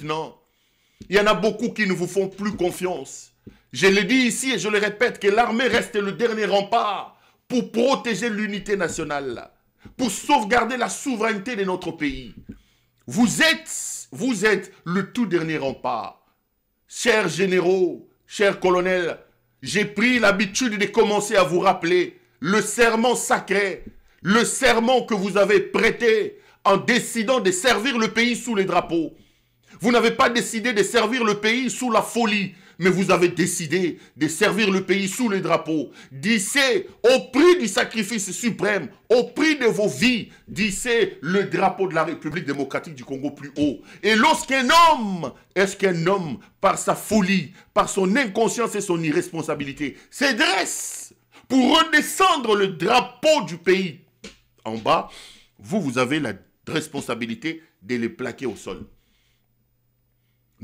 maintenant. Il y en a beaucoup qui ne vous font plus confiance. Je le dis ici et je le répète que l'armée reste le dernier rempart pour protéger l'unité nationale, pour sauvegarder la souveraineté de notre pays. Vous êtes le tout dernier rempart. Chers généraux, chers colonels, j'ai pris l'habitude de commencer à vous rappeler le serment sacré, le serment que vous avez prêté en décidant de servir le pays sous les drapeaux. Vous n'avez pas décidé de servir le pays sous la folie, mais vous avez décidé de servir le pays sous les drapeaux. Dissez, au prix du sacrifice suprême, au prix de vos vies, dissez le drapeau de la République démocratique du Congo plus haut. Et lorsqu'un homme, par sa folie, par son inconscience et son irresponsabilité, se dresse pour redescendre le drapeau du pays en bas, vous avez la responsabilité de les plaquer au sol.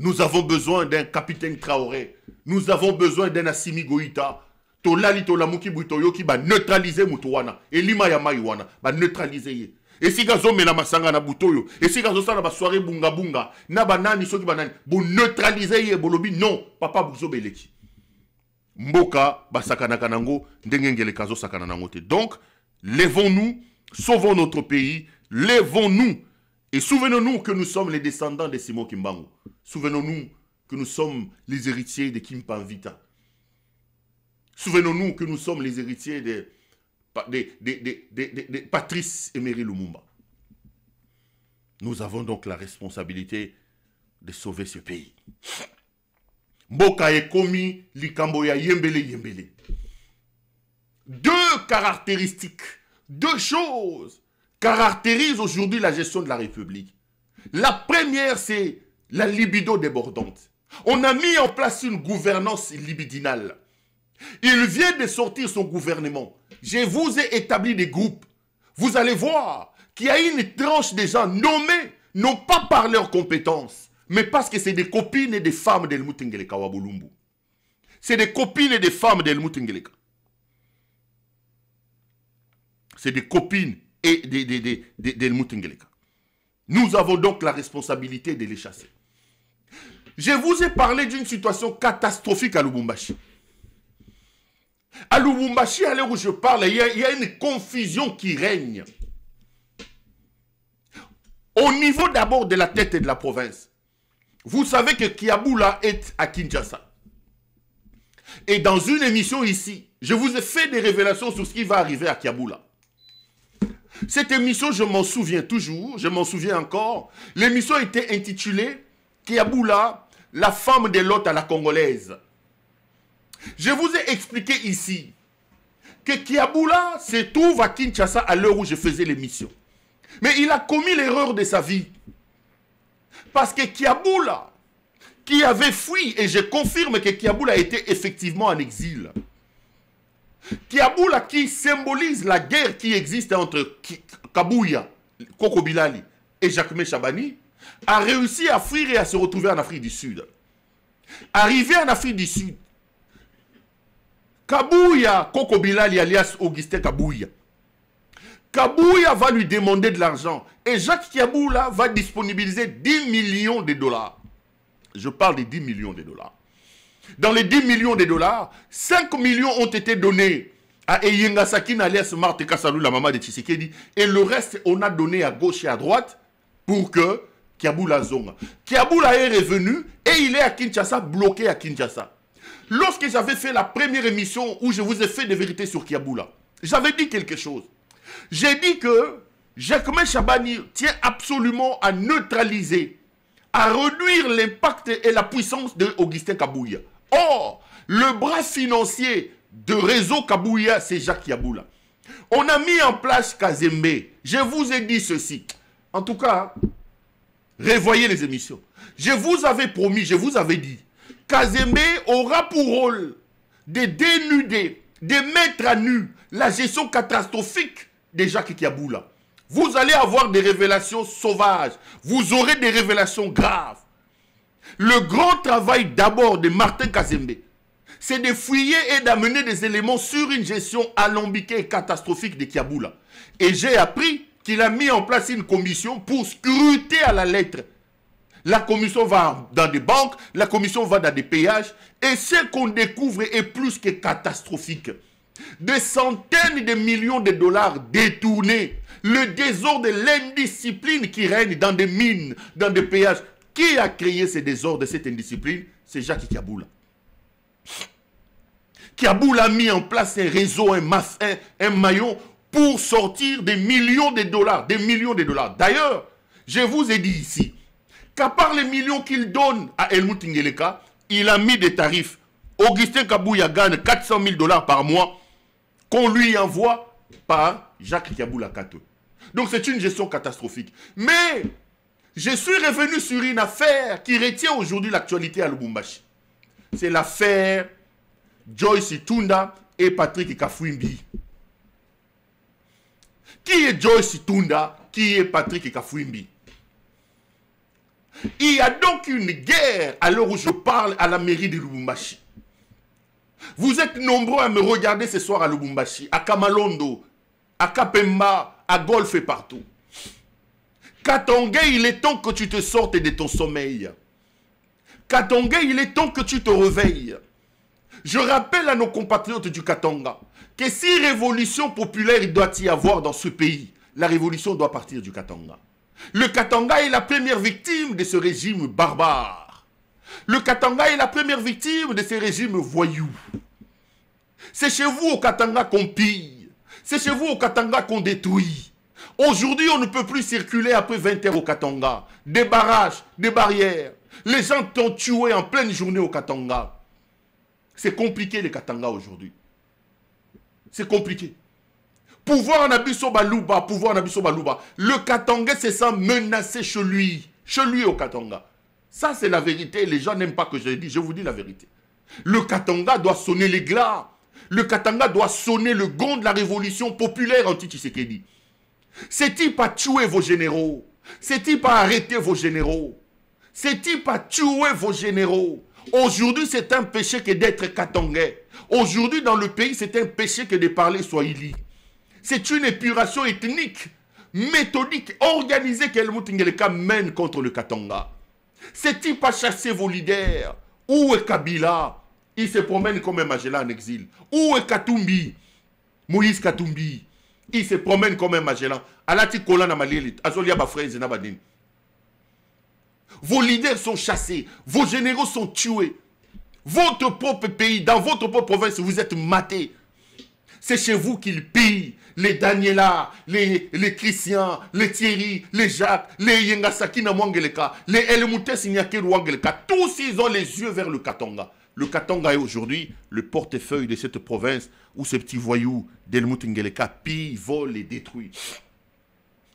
Nous avons besoin d'un capitaine Traoré. Nous avons besoin d'un Assimi Goïta. Tolali tolamuki butoyoki ba neutraliser mutuwana. Elima ya maywana ba neutraliser. Et si gazo mela masanga na butoyo. Et si gazo sana ba soirée bunga bunga. Na banani soki banani. Bu neutraliser ye bolobi non. Papa buzo beleki. Mboka ba sakana kanango ndengengele kazo sakana nango te. Donc lèvons-nous, sauvons notre pays, lèvons-nous. Et souvenons-nous que nous sommes les descendants de Simon Kimbangu. Souvenons-nous que nous sommes les héritiers de Kim Panvita. Souvenons-nous que nous sommes les héritiers de Patrice Emery Lumumba. Nous avons donc la responsabilité de sauver ce pays. Mboka ekomi likamboya yembele yembele. Deux caractéristiques, deux choses caractérisent aujourd'hui la gestion de la République. La première, c'est la libido débordante. On a mis en place une gouvernance libidinale. Il vient de sortir son gouvernement. Je vous ai établi des groupes. Vous allez voir qu'il y a une tranche de gens nommés, non pas par leurs compétences, mais parce que c'est des copines et des femmes d'Helmut Ngeleka Wabulumbu. C'est des copines et des femmes d'Helmut Ngeleka. C'est des copines et d'Helmut Ngeleka. Nous avons donc la responsabilité de les chasser. Je vous ai parlé d'une situation catastrophique à Lubumbashi. À Lubumbashi, à l'heure où je parle, il y a une confusion qui règne. Au niveau d'abord de la tête de la province, vous savez que Kiaboula est à Kinshasa. Et dans une émission ici, je vous ai fait des révélations sur ce qui va arriver à Kiaboula. Cette émission, je m'en souviens toujours, je m'en souviens encore. L'émission était intitulée Kiaboula, la femme de l'hôte à la congolaise. Je vous ai expliqué ici que Kiaboula se trouve à Kinshasa à l'heure où je faisais l'émission. Mais il a commis l'erreur de sa vie. Parce que Kiaboula, qui avait fui, et je confirme que Kiaboula était effectivement en exil. Kiaboula qui symbolise la guerre qui existe entre Kabouya, Koko Bilali et Jacquemain Chabani, a réussi à fuir et à se retrouver en Afrique du Sud. Arrivé en Afrique du Sud, Kabouya, Koko Bilali alias Augustin Kabouya. Kabouya va lui demander de l'argent et Jacques Kiaboula va disponibiliser 10 millions de dollars. Je parle de 10 millions de dollars. Dans les 10 millions de dollars, 5 millions ont été donnés à Eyenga Sakine alias Marthe Kassalou, la maman de Tshisekedi, et le reste on a donné à gauche et à droite pour que Kiaboula zonga. Kiaboula est revenu et il est à Kinshasa, bloqué à Kinshasa. Lorsque j'avais fait la première émission où je vous ai fait des vérités sur Kiaboula, j'avais dit quelque chose. J'ai dit que Jacquemain Chabani tient absolument à neutraliser, à réduire l'impact et la puissance de Augustin Kabouya. Or, le bras financier de réseau Kabouya, c'est Jacques Kiaboula. On a mis en place Kazembe. Je vous ai dit ceci. En tout cas, revoyez les émissions. Je vous avais promis, je vous avais dit, Kazembe aura pour rôle de dénuder, de mettre à nu la gestion catastrophique de Jacques Kiaboula. Vous allez avoir des révélations sauvages. Vous aurez des révélations graves. Le grand travail d'abord de Martin Kazembe, c'est de fouiller et d'amener des éléments sur une gestion alambiquée et catastrophique de Kiaboula. Et j'ai appris qu'il a mis en place une commission pour scruter à la lettre La commission va dans des banques, la commission va dans des péages. Et ce qu'on découvre est plus que catastrophique. Des centaines de millions de dollars détournés. Le désordre, l'indiscipline qui règne dans des mines, dans des péages. Qui a créé ce désordre, cette indiscipline? C'est Jacques Kiaboula. Kiaboula a mis en place un réseau, un maillon pour sortir des millions de dollars. Des millions de dollars. D'ailleurs, je vous ai dit ici qu'à part les millions qu'il donne à Helmut Ngeleka, il a mis des tarifs. Augustin Kabouya gagne 400 000 dollars par mois qu'on lui envoie par Jacques Kiaboula Kato. Donc c'est une gestion catastrophique. Mais je suis revenu sur une affaire qui retient aujourd'hui l'actualité à Lubumbashi. C'est l'affaire Joyce Tunda et Patrick Kafwimbi. Qui est Joyce Tunda? Qui est Patrick Kafwimbi? Il y a donc une guerre à l'heure où je parle à la mairie de Lubumbashi. Vous êtes nombreux à me regarder ce soir à Lubumbashi, à Kamalondo, à Kapemba, à Golf et partout. Katongé, il est temps que tu te sortes de ton sommeil. Katongé, il est temps que tu te réveilles. Je rappelle à nos compatriotes du Katanga que si révolution populaire il doit y avoir dans ce pays, la révolution doit partir du Katanga. Le Katanga est la première victime de ce régime barbare. Le Katanga est la première victime de ces régimes voyous. C'est chez vous au Katanga qu'on pille. C'est chez vous au Katanga qu'on détruit. Aujourd'hui, on ne peut plus circuler après 20 heures au Katanga. Des barrages, des barrières. Les gens t'ont tué en pleine journée au Katanga. C'est compliqué le Katanga aujourd'hui. C'est compliqué. Pouvoir en Abisso Balouba, pouvoir en Abisso Balouba. Le Katanga se sent menacé chez lui au Katanga. Ça, c'est la vérité. Les gens n'aiment pas que je le dise. Je vous dis la vérité. Le Katanga doit sonner les glas. Le Katanga doit sonner le gong de la révolution populaire anti-Tshisekedi. Ce type a tué vos généraux. Ce type a arrêté vos généraux. Ce type a tué vos généraux. Aujourd'hui, c'est un péché que d'être katangais. Aujourd'hui, dans le pays, c'est un péché que de parler swahili. C'est une épuration ethnique, méthodique, organisée qu'Helmut Ngeleka mène contre le Katanga. Ce type a chassé vos leaders. Où est Kabila? Il se promène comme un Magellan en exil. Où est Katumbi? Moïse Katumbi. Il se promène comme un Magellan. Alati Kolana Malielit. Azolia Bafreze Nabadin. Vos leaders sont chassés. Vos généraux sont tués. Votre propre pays, dans votre propre province, vous êtes matés. C'est chez vous qu'ils pillent. Les Daniela, les Christian, les Thierry, les Jacques, les Yengasaki Namwangeleka, les Helmut Signake Wangeleka. Tous ils ont les yeux vers le Katanga. Le Katanga est aujourd'hui le portefeuille de cette province où ces petits voyous d'Helmut Ngeleka pillent, volent et détruisent.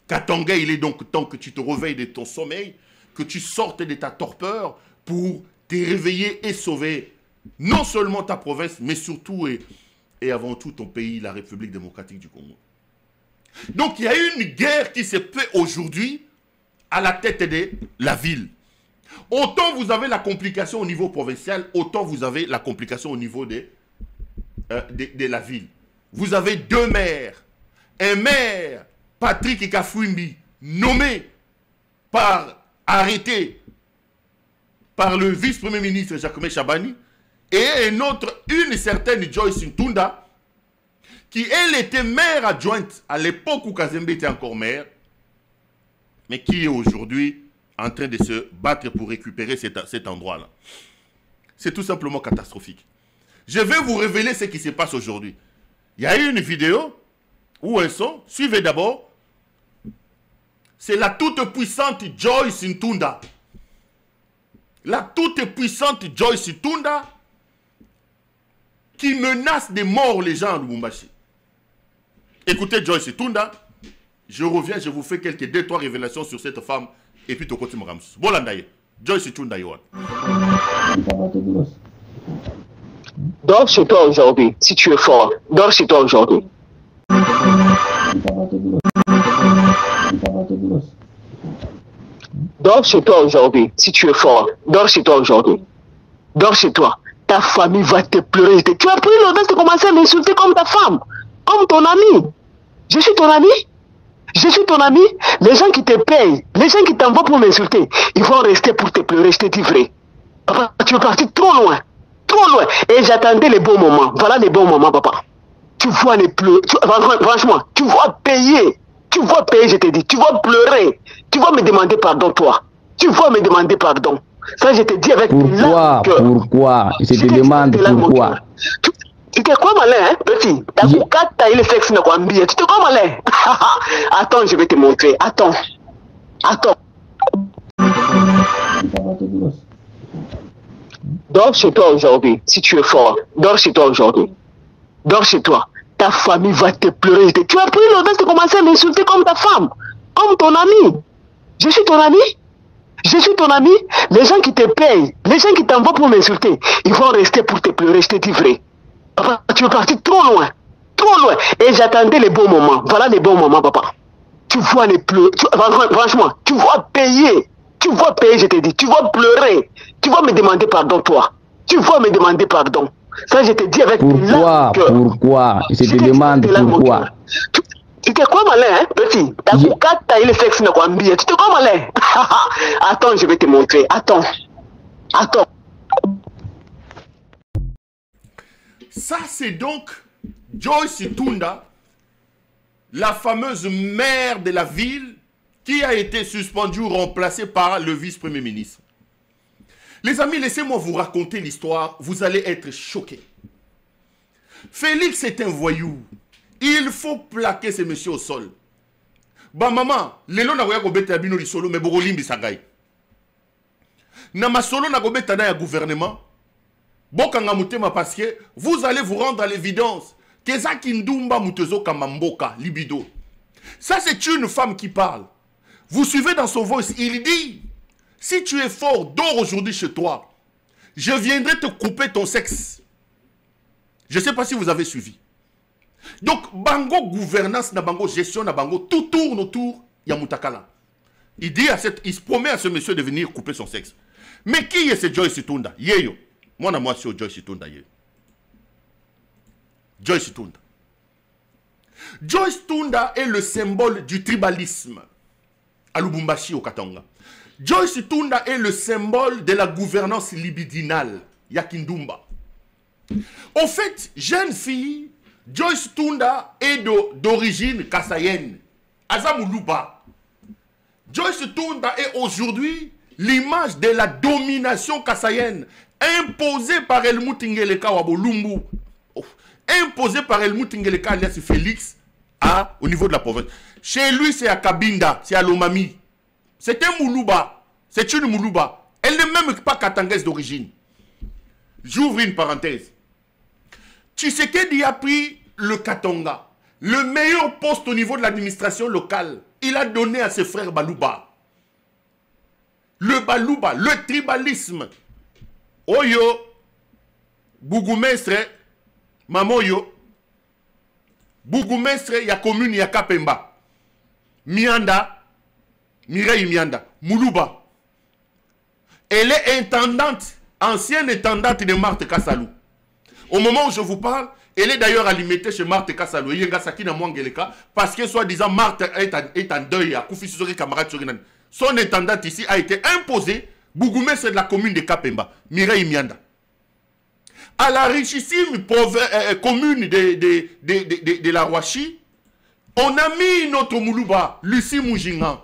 Katanga, il est donc temps que tu te réveilles de ton sommeil, que tu sortes de ta torpeur pour te réveiller et sauver non seulement ta province, mais surtout et avant tout ton pays, la République démocratique du Congo. Donc il y a une guerre qui se fait aujourd'hui à la tête de la ville. Autant vous avez la complication au niveau provincial, autant vous avez la complication au niveau de la ville. Vous avez deux maires. Un maire, Patrick Kafwimbi, nommé arrêté par le vice-premier ministre Jacques Chabani, et une certaine Joyce Tunda, qui elle était maire adjointe à l'époque où Kazembe était encore maire, mais qui est aujourd'hui en train de se battre pour récupérer cet endroit-là. C'est tout simplement catastrophique. Je vais vous révéler ce qui se passe aujourd'hui. Il y a eu une vidéo où elles sont. Suivez d'abord. C'est la toute-puissante Joyce Tunda. La toute-puissante Joyce Tunda qui menace de mort les gens à Lubumbashi. Écoutez Joyce Tunda. Je reviens, je vous fais quelques 2-3 révélations sur cette femme. Et puis, tu continues Ramsus. Bolandaye. Joyce Tunda Yohan. Dors chez toi aujourd'hui, si tu es fort. Dors chez toi aujourd'hui. Dors chez toi aujourd'hui, si tu es fort. Dors chez toi aujourd'hui. Dors chez toi. Ta famille va te pleurer. Tu as pris l'audace de commencer à m'insulter comme ta femme, comme ton ami. Je suis ton ami. Je suis ton ami. Les gens qui te payent, les gens qui t'envoient pour m'insulter, ils vont rester pour te pleurer, je te dis vrai. Papa, tu es parti trop loin. Trop loin. Et j'attendais les bons moments. Voilà les bons moments, papa. Tu vois les pleurs. Franchement, tu vas payer. Tu vas payer, je te dis. Tu vas pleurer. Tu vas me demander pardon, toi. Tu vas me demander pardon. Ça, je te dis avec pourquoi. Je te demande pourquoi. Tu te crois malin, hein, petit? T'as eu le sexe, tu te crois malin? Attends, je vais te montrer. Attends. Dors chez toi aujourd'hui, si tu es fort. Dors chez toi aujourd'hui. Dors chez toi. Ta famille va te pleurer. Tu as pris l'audace de commencer à m'insulter comme ta femme, comme ton ami. Je suis ton ami. Je suis ton ami. Les gens qui te payent, les gens qui t'envoient pour m'insulter, ils vont rester pour te pleurer, je te dis vrai. Papa, tu es parti trop loin. Trop loin. Et j'attendais les bons moments. Voilà les bons moments, papa. Tu vois les pleurs. Franchement, tu vas payer. Tu vas payer, je te dis. Tu vas pleurer. Tu vas me demander pardon, toi. Tu vas me demander pardon. Ça, je te dis avec pourquoi. Je te demande pourquoi. Tu te crois malin, hein, petit? T'as eu le sexe, tu te crois malin? Attends, je vais te montrer. Attends. Ça, c'est donc Joyce Tunda, la fameuse maire de la ville, qui a été suspendue ou remplacée par le vice-premier ministre. Les amis, laissez-moi vous raconter l'histoire, vous allez être choqués. Félix est un voyou. Il faut plaquer ce monsieur au sol. Bah maman, lelo na ko beta bino li solo mais bokolimbi sagay. Na masolo na ko beta na ya gouvernement. Bokanga mutema parce que vous allez vous rendre à l'évidence que Zaki Ndumba Mutezo Kamamboka libido. Ça c'est une femme qui parle. Vous suivez dans son voice, il dit si tu es fort, dors aujourd'hui chez toi. Je viendrai te couper ton sexe. Je ne sais pas si vous avez suivi. Donc, bango gouvernance, na bango gestion, na bango, tout tourne autour ya Mutakala. Il se promet à ce monsieur de venir couper son sexe. Mais qui est ce Joyce Tunda? Yeyo. Moi, je suis Joyce Tunda. Joyce Tunda. Joyce Tunda est le symbole du tribalisme à Lubumbashi au Katanga. Joyce Tunda est le symbole de la gouvernance libidinale, Yakindumba. En fait, jeune fille, Joyce Tunda est d'origine kassayenne, Azamuluba. Joyce Tunda est aujourd'hui l'image de la domination kassayenne imposée par Helmut Ngeleka Wabolumbu, imposée par Helmut Ngeleka alias Félix au niveau de la province. Chez lui, c'est à Kabinda, c'est à Lomami. C'est un Moulouba, c'est une Moulouba. Elle n'est même pas katangaise d'origine. J'ouvre une parenthèse. Tshisekedi a pris le Katanga, le meilleur poste au niveau de l'administration locale. Il a donné à ses frères Balouba. Le Balouba, le tribalisme. Oyo, Bougumestre, Mamoyo, Bougumestre, ya commune, ya Kapemba. Mianda, Mireille Mianda, Moulouba. Elle est intendante, ancienne intendante de Marthe Kassalou. Au moment où je vous parle, elle est d'ailleurs alimentée chez Marthe Kassalou. Parce que soi-disant Marthe est en deuil à Koufi Suzori camarade. Son intendante ici a été imposée. Bougoumé, c'est de la commune de Kapemba. Mireille Mianda. À la richissime commune de la Rouachi, on a mis notre Moulouba, Lucie Moujinga.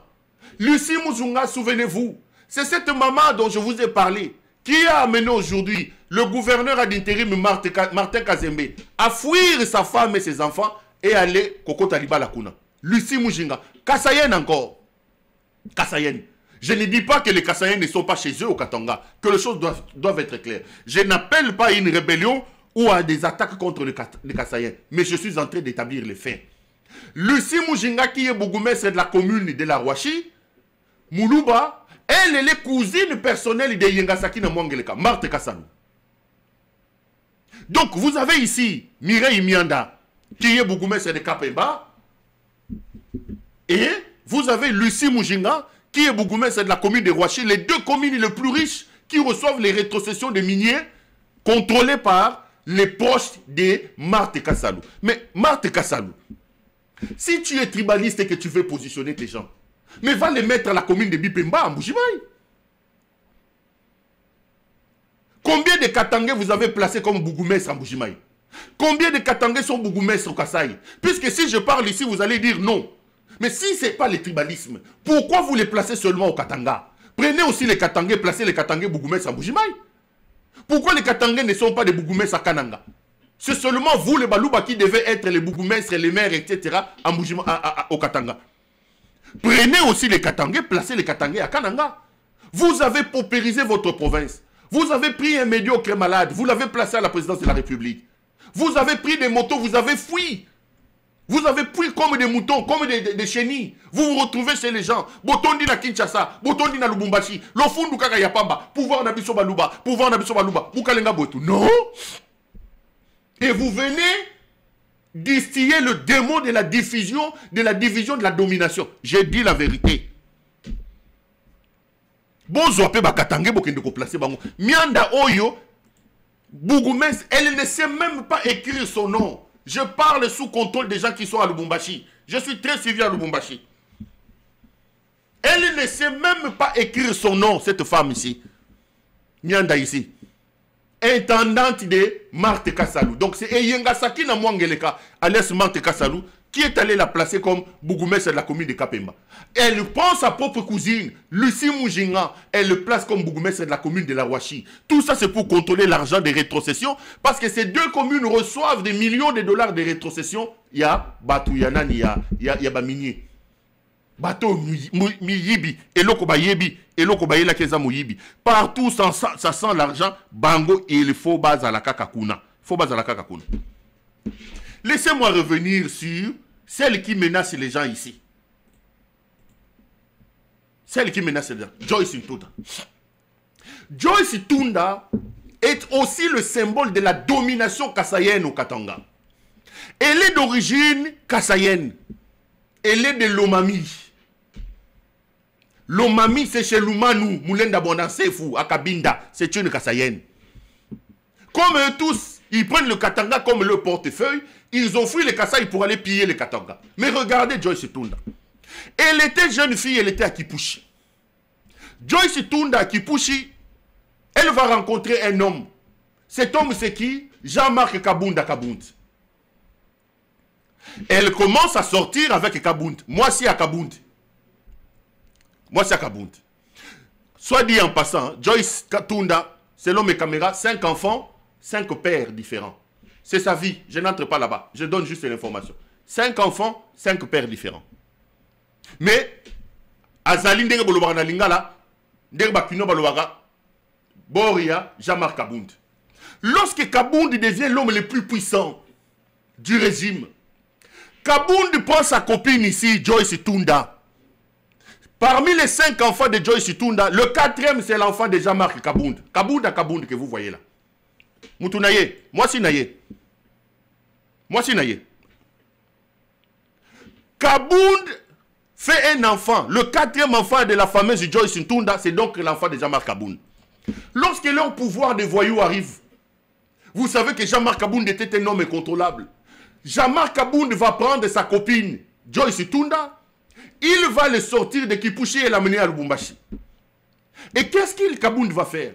Lucie Moujinga, souvenez-vous, c'est cette maman dont je vous ai parlé qui a amené aujourd'hui le gouverneur ad intérim Martin Kazembe à fuir sa femme et ses enfants et aller Koko Taliba Lakuna. Lucie Moujinga. Kassayen encore. Kassayen. Je ne dis pas que les Kassayen ne sont pas chez eux au Katanga, que les choses doivent être claires. Je n'appelle pas à une rébellion ou à des attaques contre les Kassayen, mais je suis en train d'établir les faits. Lucie Moujinga, qui est bourgmestre de la commune de la Rouachi, Moulouba, elle est cousine personnelle de Yengasaki Namwangeleka, Marthe Kassalou. Donc vous avez ici Mireille Mianda, qui est bourgmestre de Kapemba, et vous avez Lucie Moujinga, qui est bourgmestre de la commune de Rouachi, les deux communes les plus riches qui reçoivent les rétrocessions des miniers contrôlées par les proches de Marthe Kassalou. Mais Marthe Kassalou, Si tu es tribaliste et que tu veux positionner tes gens, mais va les mettre à la commune de Bipemba, à Mbujimaï. Combien de Katangais vous avez placé comme Bougoumestre à Mbujimaï? Combien de Katangais sont Bougoumestres au Kasaï? Puisque si je parle ici, vous allez dire non. Mais si ce n'est pas le tribalisme, pourquoi vous les placez seulement au Katanga? Prenez aussi les Katangais, placez les Katangais Bougoumestres à Mbujimaï. Pourquoi les Katangais ne sont pas des Bougoumestres à Kananga? C'est seulement vous, les Balouba, qui devez être les Bougoumestres, les maires, etc. Au Katanga. Prenez aussi les Katangais, placez les Katangais à Kananga. Vous avez paupérisé votre province. Vous avez pris un médiocre malade, vous l'avez placé à la présidence de la République. Vous avez pris des motos, vous avez fui. Vous avez pris comme des moutons, comme des chenilles. Vous vous retrouvez chez les gens. Botondi na Kinshasa, Botondi na Lubumbashi, Lofundu kaka yapamba, pouvoir na biso baluba, pouvoir na biso baluba, Bukalenga boetu. Non. Et vous venez distiller le démon de la division, de la domination. J'ai dit la vérité. Bonzo pe bakatange bokende ko placer bango. Mianda Oyo, Bougoumès, elle ne sait même pas écrire son nom. Je parle sous contrôle des gens qui sont à Lubumbashi. Je suis très suivi à Lubumbashi. Elle ne sait même pas écrire son nom, cette femme ici. Mianda ici. Intendante de Marthe Kassalou. Donc c'est Eyengasaki na Mwangeleka, alias Marthe Kassalou, qui est allé la placer comme Bougoumestre de la commune de Kapemba. Elle prend sa propre cousine, Lucie Moujinga, elle le place comme Bougoumestre de la commune de la Ouachi. Tout ça, c'est pour contrôler l'argent des rétrocessions, parce que ces deux communes reçoivent des millions de dollars de rétrocessions. Il y a Batou Yanani, il y a Baminier. Bateau Miyibi, Eloko Bayebi, Eloko Bayela Keza Moyibi. Partout, ça sent l'argent, Bango, et il faut base à la Kakakuna. Faut base à la Kakakuna. Laissez-moi revenir sur celle qui menace les gens ici. Celle qui menace les gens. Joyce Tunda. Joyce Tunda est aussi le symbole de la domination kassaïenne au Katanga. Elle est d'origine kassaïenne. Elle est de Lomami. Lomami, c'est chez Lumanu, Moulenda Bonansefu, à Kabinda. C'est une kassaïenne. Comme eux tous, ils prennent le Katanga comme leur portefeuille. Ils ont fui les Kasaï pour aller piller les Katanga. Mais regardez Joyce Tunda. Elle était jeune fille, elle était à Kipushi. Joyce Tunda à Kipushi, elle va rencontrer un homme. Cet homme, c'est qui? Jean-Marc Kabunda Kabund. Elle commence à sortir avec Kabund. Moi, c'est à Kabund. Moi, c'est à Kabund. Soit dit en passant, Joyce Tunda, selon mes caméras, 5 enfants, 5 pères différents. C'est sa vie. Je n'entre pas là-bas. Je donne juste l'information. 5 enfants, 5 pères différents. Mais, Azali ndenge bolobaka na lingala, ndenge bakino balobaka, Boria, Jean-Marc Kabund. Lorsque Kabund devient l'homme le plus puissant du régime, Kabund prend sa copine ici, Joyce Tunda. Parmi les 5 enfants de Joyce Tunda, le 4e, c'est l'enfant de Jean-Marc Kabund. Kabund que vous voyez là. Moutunaye, moi si naye. Moi si naye. Kabund fait un enfant. Le 4e enfant de la fameuse Joyce Tunda, c'est donc l'enfant de Jean-Marc Kabund. Lorsque leur pouvoir de voyous arrive, vous savez que Jean-Marc Kabund était un homme incontrôlable. Jean-Marc Kabund va prendre sa copine Joyce Tunda. Il va le sortir de Kipushi et l'amener à Lubumbashi. Et qu'est-ce qu'il Kabund va faire?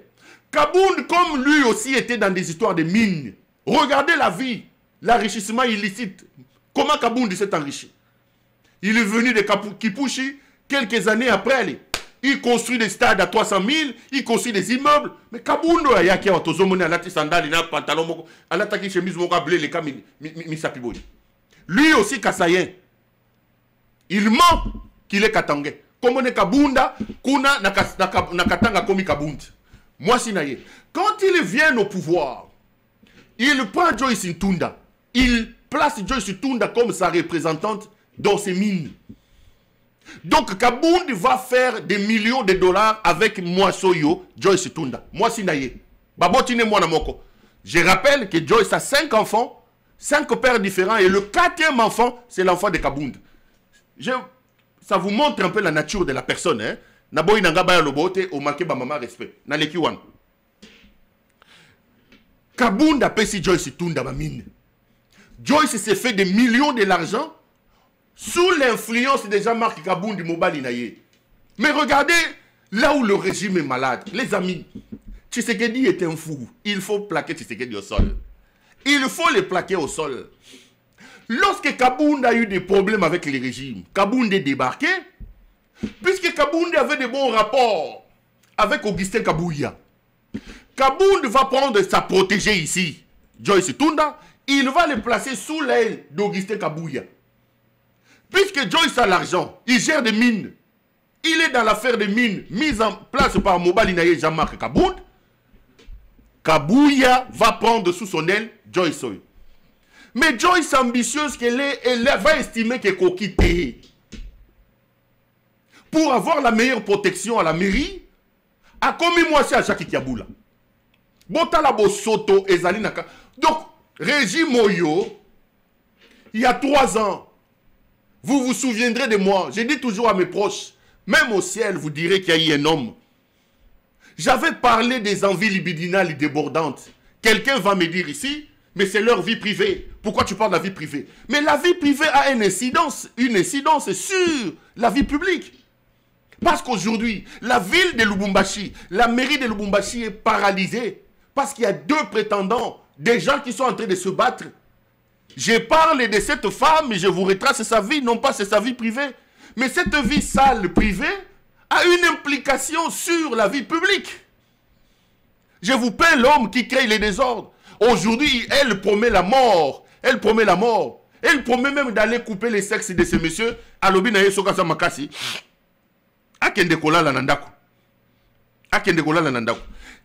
Kabund, comme lui aussi était dans des histoires de mines, regardez la vie, l'enrichissement illicite. Comment Kabund s'est enrichi? Il est venu de Kipushi, quelques années après, il construit des stades à 300 000, il construit des immeubles. Mais Kabund, lui aussi kassaïen. Il ment qu'il est katangais. Comme on est Kabunda, kuna nakatanga komi Kabund. Moi, Sinaye, quand il vient au pouvoir, il prend Joyce Tunda. Il place Joyce Tunda comme sa représentante dans ses mines. Donc, Kabund va faire des millions de dollars avec Moissoyo, Joyce Tunda. Moi, Sinaye. Babotine Mwanamoko. Je rappelle que Joyce a 5 enfants, 5 pères différents, et le 4e enfant, c'est l'enfant de Kabund. Ça vous montre un peu la nature de la personne, hein? Naboy nangaba lobote o marqué ba maman respect. Na leki wan. Kabund a pesi Joyce Tunda ma mine. Joyce s'est fait des millions de l'argent sous l'influence de Jean-Marc Kabound Mobali Naye. Mais regardez là où le régime est malade. Les amis, Tshisekedi est un fou. Il faut plaquer Tshisekedi au sol. Il faut les plaquer au sol. Lorsque Kabound a eu des problèmes avec les régimes, Kabound est débarqué, puisque Kabound avait de bons rapports avec Augustin Kabouya. Kabound va prendre sa protégée ici, Joyce Tunda, il va le placer sous l'aile d'Augustin Kabouya. Puisque Joyce a l'argent, il gère des mines. Il est dans l'affaire des mines mise en place par Mobali Naye Jean-Marc Kabound. Kabouya va prendre sous son aile Joyce Oyo. Mais Joyce, ambitieuse qu'elle est, elle va estimer qu'elle est quittée. Pour avoir la meilleure protection à la mairie, a commis moi c'est à Jacques Kiaboula. Botala Bosoto et Zalinaka. Donc, régime Moyo, il y a 3 ans, vous vous souviendrez de moi, j'ai dit toujours à mes proches, même au ciel, vous direz qu'il y a eu un homme. J'avais parlé des envies libidinales et débordantes. Quelqu'un va me dire ici, mais c'est leur vie privée. Pourquoi tu parles de la vie privée? Mais la vie privée a une incidence sur la vie publique. Parce qu'aujourd'hui, la ville de Lubumbashi, la mairie de Lubumbashi est paralysée. Parce qu'il y a 2 prétendants, des gens qui sont en train de se battre. Je parle de cette femme et je vous retrace sa vie, non pas c'est sa vie privée. Mais cette vie sale privée a une implication sur la vie publique. Je vous peins l'homme qui crée les désordres. Aujourd'hui, elle promet la mort. Elle promet la mort. Elle promet même d'aller couper les sexes de ces messieurs. Alobi na yeso kasa makasi. Akende kola la nandako. Akende kola la nandako.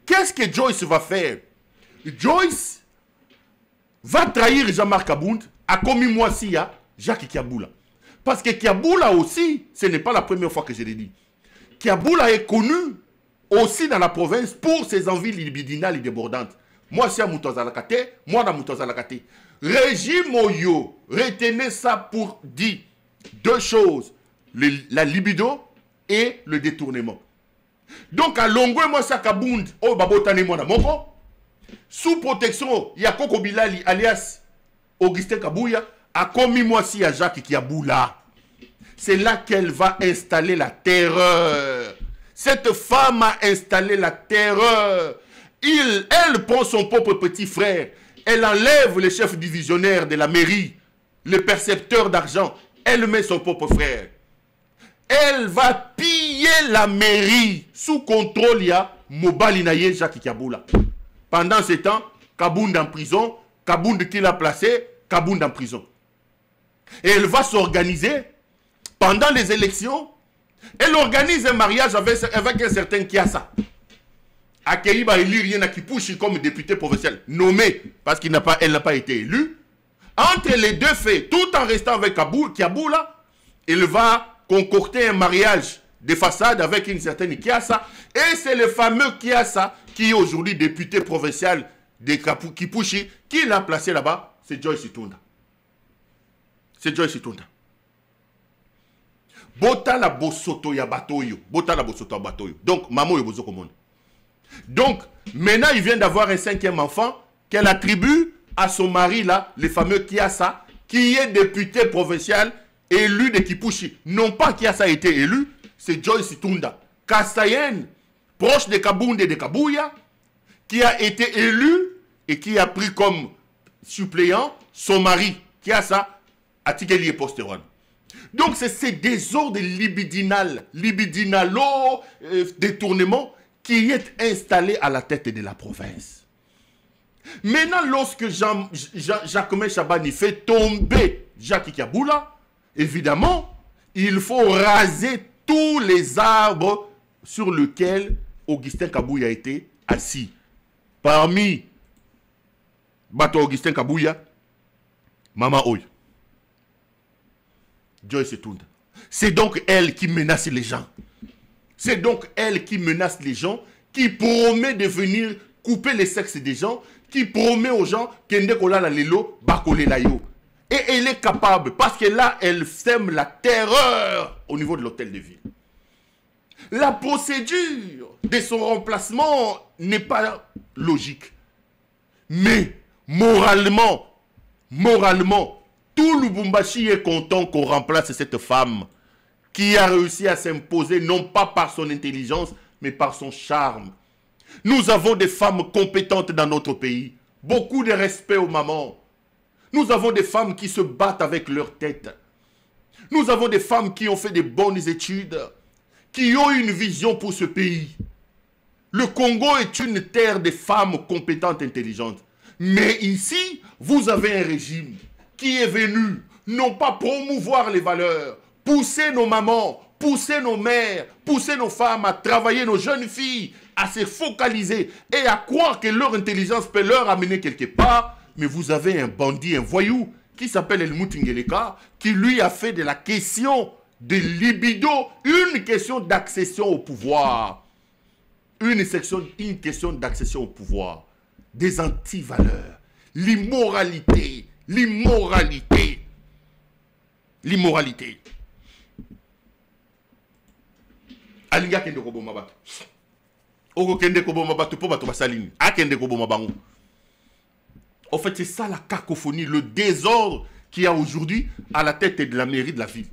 Qu'est-ce que Joyce va faire? Joyce va trahir Jean-Marc Kabound a commis moi si à Jacques Kiaboula. Parce que Kiaboula aussi, ce n'est pas la première fois que je l'ai dit. Kiaboula est connu aussi dans la province pour ses envies libidinales et débordantes. Moi, c'est à Moutazalakate, moi, dans Moutazalakate. Régime Oyo, retenez ça pour dire 2 choses. La libido et le détournement. Donc, à Longwe, moi, c'est à Kabound, oh, Babotane, moi, Moko. Sous protection, il y a Koko Bilali, alias Augustin Kabouya, a commis moi si à Jacques Kiaboula. C'est là qu'elle va installer la terreur. Cette femme a installé la terreur. Elle prend son propre petit frère. Elle enlève le chef divisionnaire de la mairie, le percepteur d'argent. Elle met son propre frère. Elle va piller la mairie. Sous contrôle, il y a Mobali Naye Jacques Kiaboula. Pendant ce temps, Kabound en prison. Kabound qui l'a placé, Kabound en prison. Et elle va s'organiser pendant les élections. Elle organise un mariage avec un certain Kiassa. Accueilli par Elirien Kipushi comme député provincial, nommé parce qu'elle n'a pas été élue. Entre les 2 faits, tout en restant avec Kiaboula, il va concocter un mariage de façade avec une certaine Kiassa. Et c'est le fameux Kiassa qui est aujourd'hui député provincial de Kipushi, qui l'a placé là-bas, c'est Joyce Tunda. C'est Joyce Tunda. Bota la bosoto ya batoyo. Bota la bosoto ya batoyo. Donc, maman yo bozo komone. Donc, maintenant, il vient d'avoir un 5e enfant qu'elle attribue à son mari là, le fameux Kiassa, qui est député provincial élu de Kipushi. Non pas Kiassa a été élu, c'est Joyce Tunda. Kassayenne, proche de Kabound et de Kabouya, qui a été élu et qui a pris comme suppléant son mari, Kiassa, à Tikeli et Posteron. Donc c'est ces désordres libidinalo, détournement qui est installé à la tête de la province. Maintenant, lorsque Jacques Chabani fait tomber Jacques Kiaboula, évidemment, il faut raser tous les arbres sur lesquels Augustin Kabouya a été assis. Parmi Bato Augustin Kabouya, Maman Oy, Joyce Tunda. C'est donc elle qui menace les gens. C'est donc elle qui menace les gens, qui promet de venir couper les sexes des gens, qui promet aux gens qu'elle kola la lelo bakole la yo. Et elle est capable, parce que là, elle sème la terreur au niveau de l'hôtel de ville. La procédure de son remplacement n'est pas logique. Mais moralement, Tout Lubumbashi est content qu'on remplace cette femme qui a réussi à s'imposer non pas par son intelligence, mais par son charme. Nous avons des femmes compétentes dans notre pays. Beaucoup de respect aux mamans. Nous avons des femmes qui se battent avec leur tête. Nous avons des femmes qui ont fait des bonnes études, qui ont une vision pour ce pays. Le Congo est une terre de femmes compétentes, intelligentes. Mais ici, vous avez un régime qui est venu non pas promouvoir les valeurs, pousser nos mamans, pousser nos mères, pousser nos femmes à travailler, nos jeunes filles, à se focaliser et à croire que leur intelligence peut leur amener quelque part. Mais vous avez un bandit, un voyou, qui s'appelle Helmut Ngeleka, qui lui a fait de la question de libido une question d'accession au pouvoir. Une question d'accession au pouvoir. Des antivaleurs. L'immoralité. L'immoralité. L'immoralité. Alinga kende ko boma bato. Oko kende ko boma bato po bato basalini. Akende ko boma bango. En fait, c'est ça la cacophonie, le désordre qu'il y a aujourd'hui à la tête de la mairie de la ville.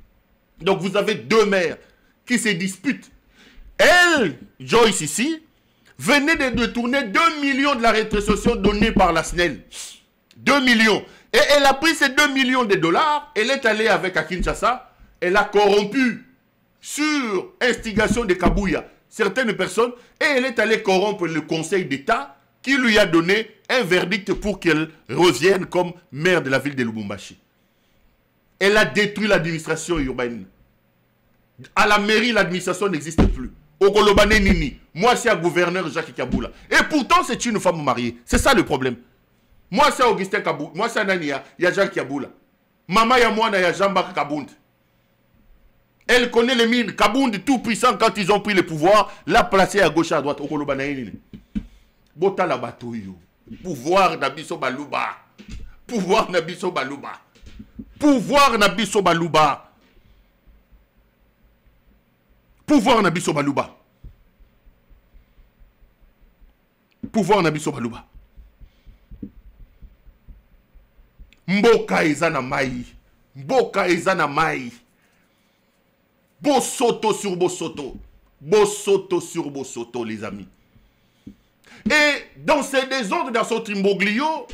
Donc vous avez deux maires qui se disputent. Elle, Joyce ici, venait de détourner 2 millions de la rétrocession donnée par la SNEL. 2 millions. Et elle a pris ces 2 millions de dollars, elle est allée avec à Kinshasa, elle a corrompu sur instigation de Kabouya certaines personnes et elle est allée corrompre le Conseil d'État qui lui a donné un verdict pour qu'elle revienne comme maire de la ville de Lubumbashi. Elle a détruit l'administration urbaine. À la mairie, l'administration n'existe plus. Au Kolobane Nini, moi c'est un gouverneur Jacques Kaboula. Et pourtant c'est une femme mariée. C'est ça le problème. Moi c'est Augustin Kaboula. Moi c'est Nania, il y a Jacques Kaboula. Maman y a moi, il y a Jean-Marc Kabound. Elle connaît les mines. Kabound tout puissant quand ils ont pris le pouvoir, l'a placé à gauche à droite. Au Kolobane Nini. Bota la batoyo. Pouvoir Nabiso Balouba. Pouvoir Nabiso Balouba. Pouvoir Nabiso Balouba. Pouvoir Nabiso Balouba. Pouvoir Nabiso Balouba. Mboka ezana mai. Mboka ezana mai. Bosoto sur Bosoto. Bosoto sur Bosoto, les amis. Et dans ces désordres, dans son Trimboglio,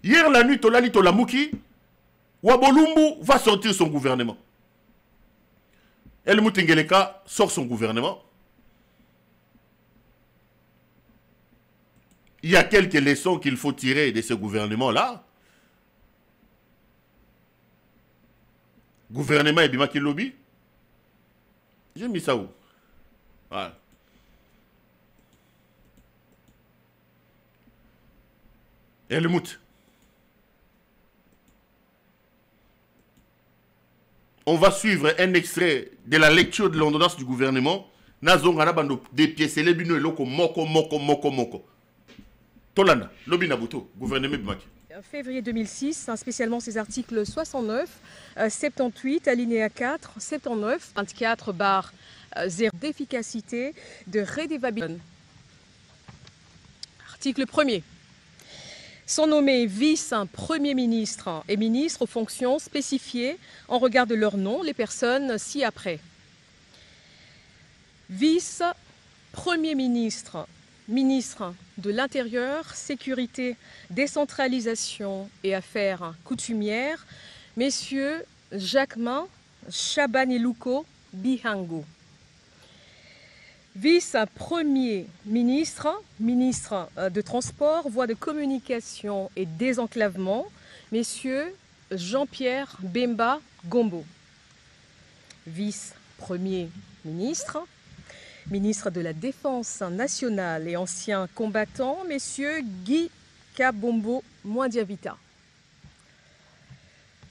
hier la nuit, Tolali Tolamouki, Wabolumbu va sortir son gouvernement. Helmut Ngeleka sort son gouvernement. Il y a quelques leçons qu'il faut tirer de ce gouvernement-là. Gouvernement et Bimaki Lobby. J'ai mis ça où? Voilà. Helmut. On va suivre un extrait de la lecture de l'ordonnance du gouvernement. Nazongana bando dépiécer les bino eloko moko. Tolanda, lobi nabuto, gouvernement Bimaki. Février 2006, spécialement ces articles 69, 78, alinéa 4, 79, 24 bar 0 d'efficacité, de redevabilité. Article 1er. Sont nommés vice-premier ministre et ministre aux fonctions spécifiées en regard de leur nom, les personnes ci-après. Vice-premier ministre, ministre de l'Intérieur, Sécurité, Décentralisation et Affaires coutumières, messieurs Jacquemin, Chabanilouko, Bihango. Vice-premier ministre, ministre de Transport, Voies de communication et désenclavement, messieurs Jean-Pierre Bemba Gombo. Vice-premier ministre, ministre de la Défense nationale et ancien combattant, messieurs Guy Kabombo Mwandiavita.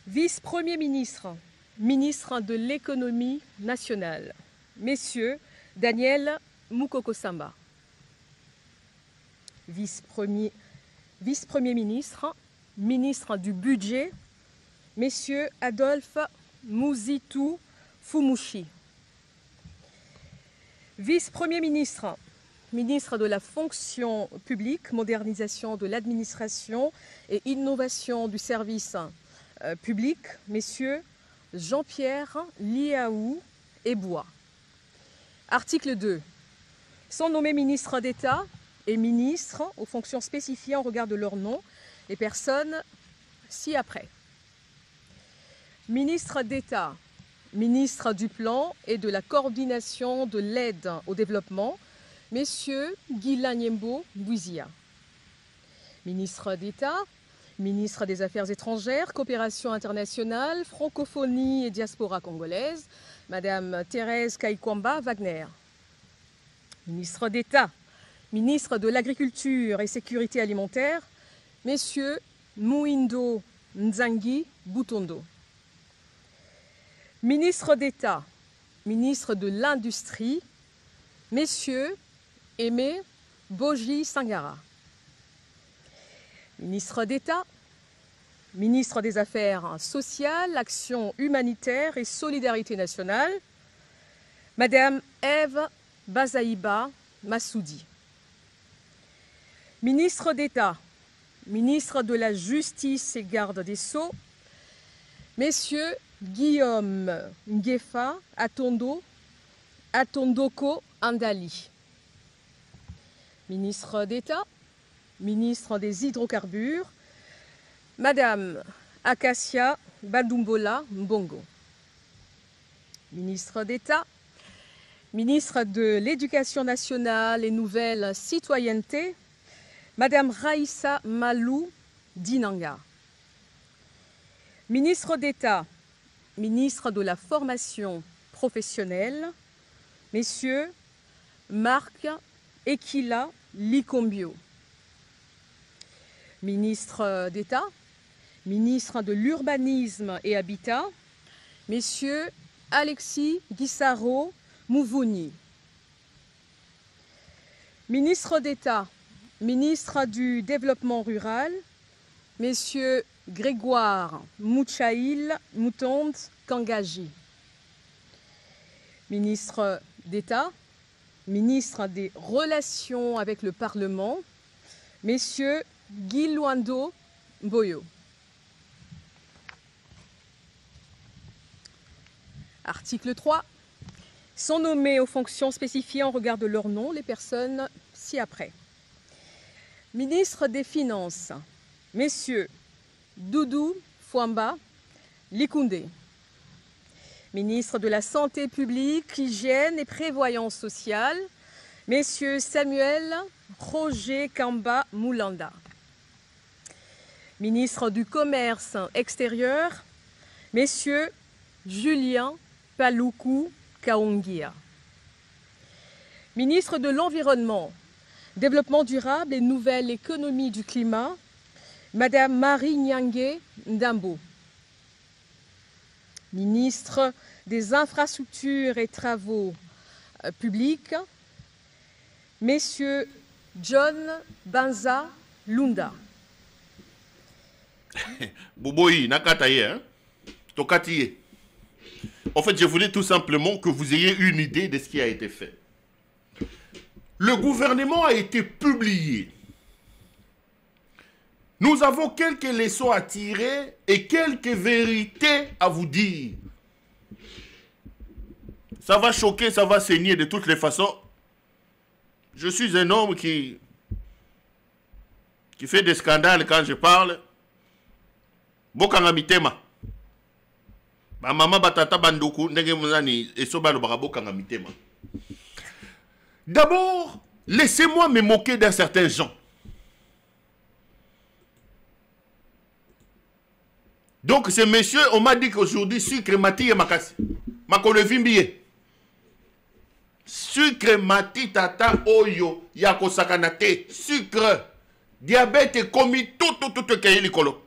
Vice-premier ministre, ministre de l'économie nationale, messieurs Daniel Moukoko-Samba. Vice-premier ministre, ministre du budget, messieurs Adolphe Mouzitou Fumushi. Vice-premier ministre, ministre de la fonction publique, modernisation de l'administration et innovation du service publics, messieurs Jean-Pierre Liaou et Bois. Article 2. Sont nommés ministres d'État et ministres aux fonctions spécifiées en regard de leur nom les personnes ci-après. Ministre d'État, ministre du Plan et de la Coordination de l'aide au développement, messieurs Guy Lanyembo Bouizia. Ministre d'État, ministre des Affaires étrangères, coopération internationale, francophonie et diaspora congolaise, Madame Thérèse Kaikwamba Wagner. Ministre d'État, ministre de l'Agriculture et Sécurité alimentaire, messieurs Mouindo Nzangi Boutondo. Ministre d'État, ministre de l'Industrie, messieurs Aimé Boji Sangara. Ministre d'État, ministre des Affaires sociales, Action humanitaire et solidarité nationale, Madame Ève Bazaïba Massoudi. Ministre d'État, ministre de la Justice et Garde des Sceaux, messieurs Guillaume Ngefa Atondoko Andali. Ministre d'État, ministre des Hydrocarbures, Madame Acacia Badumbola Mbongo. Ministre d'État, ministre de l'Éducation nationale et nouvelle citoyenneté, Madame Raïssa Malou Dinanga. Ministre d'État, ministre de la formation professionnelle, messieurs Marc Ekila Likombio. Ministre d'État, ministre de l'Urbanisme et Habitat, messieurs Alexis Guissaro Mouvouni. Ministre d'État, ministre du Développement rural, messieurs Grégoire Mouchaïl Moutonde Kangaji. Ministre d'État, ministre des Relations avec le Parlement, messieurs Guy Luando Mboyo. Article 3. Sont nommés aux fonctions spécifiées en regard de leur nom les personnes ci-après. Ministre des Finances, messieurs Doudou Fouamba Likoundé. Ministre de la Santé publique, Hygiène et Prévoyance sociale, messieurs Samuel Roger Kamba Moulanda. Ministre du Commerce extérieur, messieurs Julien Paloukou Kaongia. Ministre de l'Environnement, Développement durable et nouvelle économie du climat, Madame Marie Nyangé Ndambo. Ministre des Infrastructures et Travaux publics, messieurs John Banza Lunda. Boboï, nakataye, hein? Tokatiye. En fait, je voulais tout simplement que vous ayez une idée de ce qui a été fait. Le gouvernement a été publié. Nous avons quelques leçons à tirer et quelques vérités à vous dire. Ça va choquer, ça va saigner de toutes les façons. Je suis un homme qui fait des scandales quand je parle. Bokanga mitema. Ba mama batata bandoku ndenge muzani esobalo bakabokanga mitema. D'abord, laissez-moi me moquer d'un certain gens. Donc, ces messieurs, on m'a dit qu'aujourd'hui, sucre, mati et makasi. Makole vimbiye. Sucre, mati, tata, oyo, yako sakanate. Sucre, diabète, commis, tout, kayeli-kolo.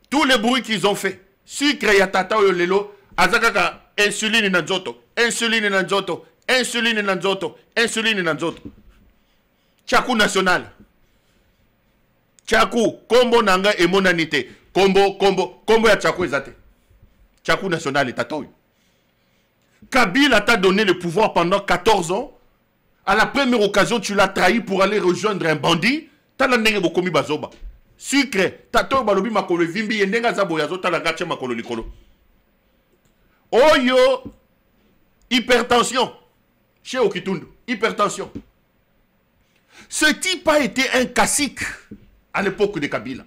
Tous les bruits qu'ils ont fait. Sucre, ya tata, oyo, lelo, azakaka, insuline nanzoto, insuline nanzoto, insuline nanzoto, insuline nanzoto. Tchakou national. Tchakou, kombo nanga et monanité. Kombo ya Tchakou ezate. Tchakou national est tatoy. Kabila t'a donné le pouvoir pendant 14 ans. À la première occasion, tu l'as trahi pour aller rejoindre un bandit. T'as la nenge bokomi bazoba. sucre tato balobi makolo vimbi yendenga za boya zota la gache makolo likolo oyo hypertension chez Okitundu hypertension. Ce type a été un cacique à l'époque de Kabila.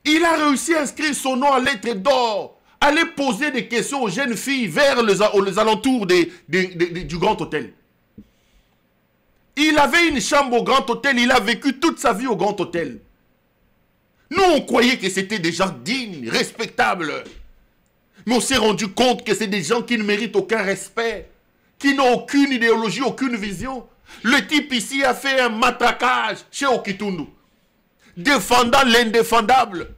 Il a réussi à inscrire son nom à lettres d'or, aller poser des questions aux jeunes filles vers les alentours du Grand Hôtel. Il avait une chambre au Grand Hôtel, il a vécu toute sa vie au Grand Hôtel. Nous, on croyait que c'était des gens dignes, respectables. Mais on s'est rendu compte que c'est des gens qui ne méritent aucun respect, qui n'ont aucune idéologie, aucune vision. Le type ici a fait un matraquage chez Okitundu, défendant l'indéfendable,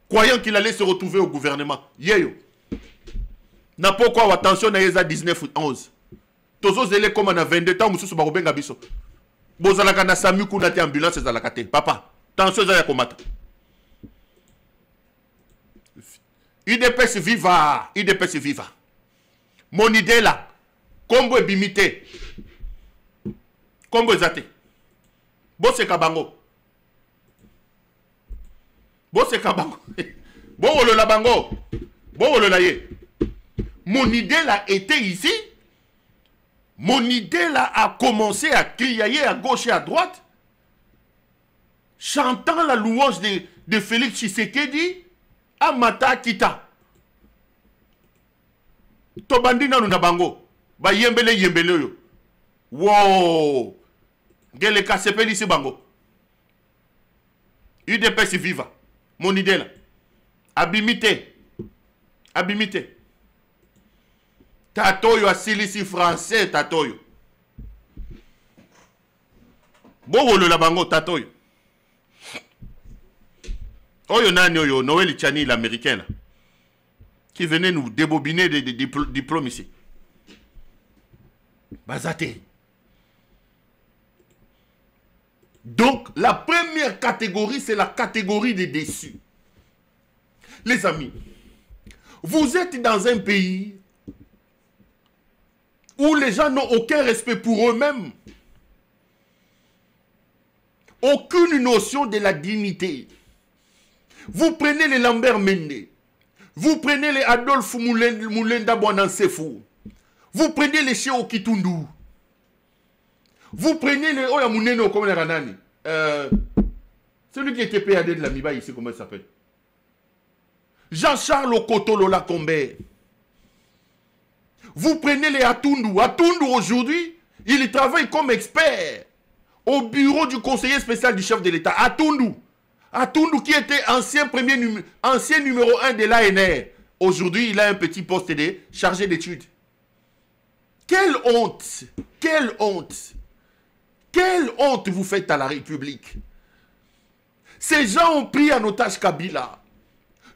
croyant qu'il allait se retrouver au gouvernement. Yeyo. N'a pas quoi, attention, na yeza 19 ou 11. Tozo zele comme on a 22 ans, mususu barobenga biso. Bozalaka na samiku na te ambulance ezalaka te. Papa, tension za ya komata. IDPS viva, IDPS viva. Mon idée là, kombo ebimite. Kombo ezate. Bose kabango. Bose kabango. Bon la bango. Bon la ye. Mon idée là était ici. Mon idée là a commencé à crier à gauche et à droite, chantant la louange de Félix Tshisekedi à Mata Kita. Tobandi na bango. Ba yembele yo. Wow. Gele kasepeli si bango. UDPS viva. Mon idée là. Abimité. Abimité. Tatoyo asilisi français tatoyo. Bowolo la bango tatoyo. Oyo nani oyo Noël Chani l'américain là, qui venait nous débobiner des diplômes ici. Bazate. Donc la première catégorie, c'est la catégorie des déçus. Les amis, vous êtes dans un pays où les gens n'ont aucun respect pour eux-mêmes, aucune notion de la dignité. Vous prenez les Lambert Mende, vous prenez les Adolphe Moulenda Boanansefou, vous prenez les Chez Okitundu, vous prenez les Oya Mouneno, comme les Ranani, celui qui était PAD de la Miba ici, comment il s'appelle? Jean-Charles Okoto Lola Kombe. Vous prenez les Atundu. Atundu aujourd'hui, il travaille comme expert au bureau du conseiller spécial du chef de l'État. Atundu. Atundu qui était ancien numéro 1 de l'ANR. Aujourd'hui, il a un petit poste de chargé d'études. Quelle honte! Quelle honte! Quelle honte vous faites à la République! Ces gens ont pris en otage Kabila.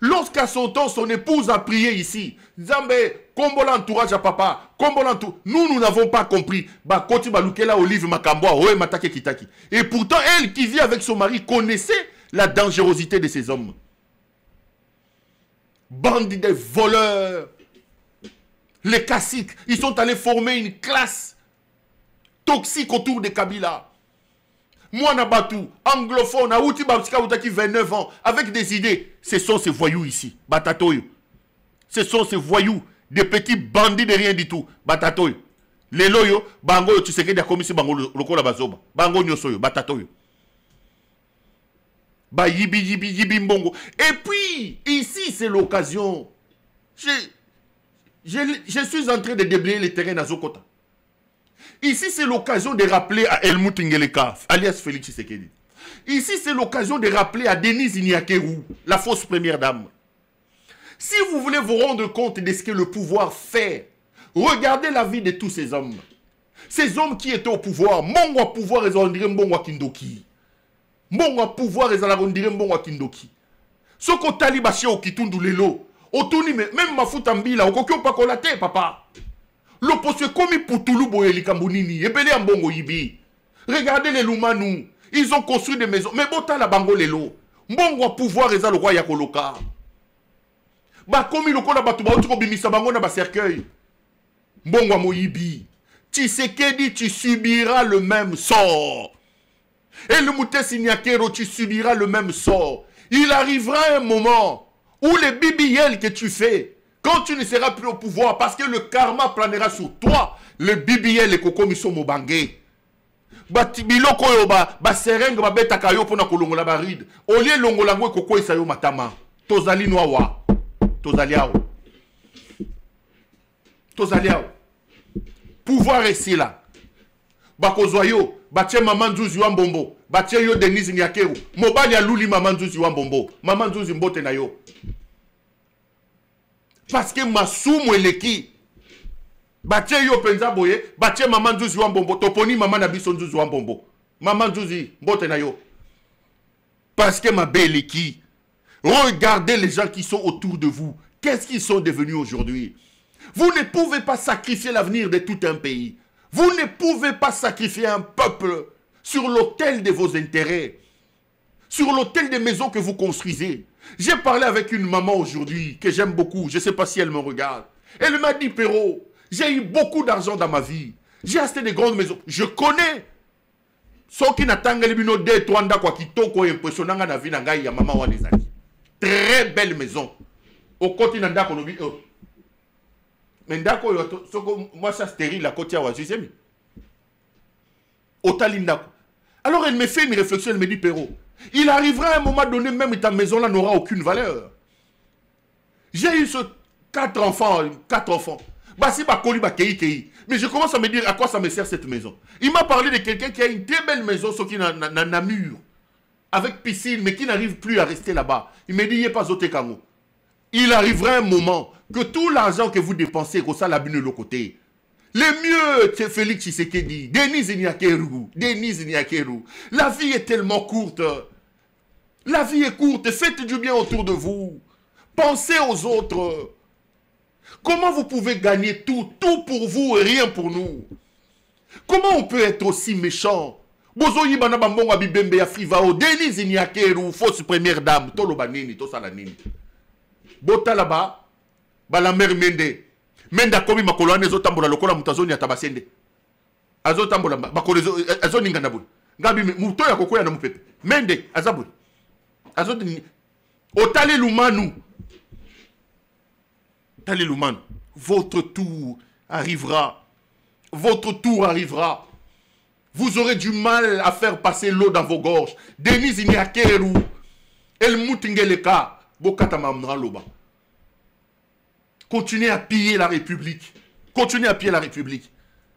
Lorsqu'à son temps, son épouse a prié ici, Zambé, combo l'entourage à papa, combo l'entourage. Nous n'avons pas compris. Bah, Koti Balukela, Olive Makamboa, Oe Matake Kitaki. Et pourtant, elle qui vit avec son mari connaissait la dangerosité de ces hommes. Bandits de voleurs. Les caciques, ils sont allés former une classe toxique autour de Kabila. Moi, Nabatou, anglophone, Aouti Babsika Outaki, 29 ans, avec des idées. Ce sont ces voyous ici, Batatoyo. Ce sont ces voyous, des petits bandits de rien du tout, Batatoyo. Les loyo, Bango, tu sais que des commissions Bango, Lokola Bazoba, Bango Nyosoyo, Batatoyo. Ba yibi mbongo. Et puis, ici, c'est l'occasion. Je suis en train de déblayer les terrains à Zokota. Ici, c'est l'occasion de rappeler à Helmut Ngeleka, alias Félix Tshisekedi. Ici, c'est l'occasion de rappeler à Denise Niakerou, la fausse première dame. Si vous voulez vous rendre compte de ce que le pouvoir fait, regardez la vie de tous ces hommes. Ces hommes qui étaient au pouvoir, Mongo pouvoir, ils ont dit Mbongo Kindoki. Mongo pouvoir, ils ont dit Mbongo Kindoki. Ce qu'on talibaché au Kitundu Lelo, au Tuni, même ma foutambila, au Kokyo Pakolate, papa. L'opposition comme Poutoulou Boyeli Kambunini, Ebele Ambongo Yibi. Regardez les Lumanu, ils ont construit des maisons. Mais Bota la Bango Lelo, Mbongo pouvoir, ils ont le roi Yakoloka. Bah, comme il a battu, Bimisa Bango na ba cercueil. Mbongo Moyibi. Tshisekedi, tu subiras le même sort. Et le Moutessi Nyakero, tu subiras le même sort. Il arrivera un moment où les BBL que tu fais, quand tu ne seras plus au pouvoir, parce que le karma planera sur toi, le BBL et Koko Miso Mobangé. Biloko yo ba serenge ba beta kayo pona kolongola baride. Olie longolango Koko isayo matama. Tozali noawa. Tozali ao. Tozali ao. Pouvoir ici là. Bakozoyo, batie maman Nzuzi Wambombo, batie yo Denise Nyakeru, mobali ya luli maman Nzuzi Wambombo, maman Nzuzi mbote na yo. Parce que masumu eleki, batie yo penza boye, batie maman Nzuzi Wambombo, toponi maman na biso Nzuzi Wambombo, maman Nzuzi mbote na yo. Parce que ma belle eleki, regardez les gens qui sont autour de vous, qu'est-ce qu'ils sont devenus aujourd'hui? Vous ne pouvez pas sacrifier l'avenir de tout un pays. Vous ne pouvez pas sacrifier un peuple sur l'autel de vos intérêts, sur l'autel des maisons que vous construisez. J'ai parlé avec une maman aujourd'hui que j'aime beaucoup, je ne sais pas si elle me regarde. Elle m'a dit, Péro, j'ai eu beaucoup d'argent dans ma vie. J'ai acheté des grandes maisons. Je connais. Ceux qui n'attendent les bino de Twanda quoi qui toko impressionnant na vie na ya maman wa nezaki. Très belle maison. Au continent d'Akonobi. Mais d'accord, moi ça stérile la côte à Wazizemi. Otalindako. Alors elle me fait une réflexion, elle me dit, Péro, il arrivera à un moment donné, même ta maison là n'aura aucune valeur. J'ai eu 4 enfants. Bah si bah koli bah kei. Mais je commence à me dire à quoi ça me sert cette maison. Il m'a parlé de quelqu'un qui a une très belle maison, sauf qu'il n'a mur, avec piscine, mais qui n'arrive plus à rester là-bas. Il me dit, il n'y a pas autre kango. Il arrivera un moment que tout l'argent que vous dépensez, que ça l'abîme de l'autre côté. Le mieux, c'est Félix Tshisekedi, Denise Nyakeru. La vie est tellement courte. La vie est courte. Faites du bien autour de vous. Pensez aux autres. Comment vous pouvez gagner tout pour vous et rien pour nous? Comment on peut être aussi méchant? Bozoyi bana bambonga bibembe ya frivao, Denise Nyakeru, fausse première dame, tolo banini, to salanini. Bota là-bas, la mère Menda komi makolwane zo tambola lokola mutazoni ya tabasende. Azo tambola bakole azo ningana buli. Ngabi muto ya kokoya na mupepe. Mende azabuli. Azo otale lumanu. Tale lumanu. Votre tour arrivera. Votre tour arrivera. Vous aurez du mal à faire passer l'eau dans vos gorges. Denise Nyakeru. El mutingeleka. Bokata mamra loba. Continuez à piller la République. Continuez à piller la République.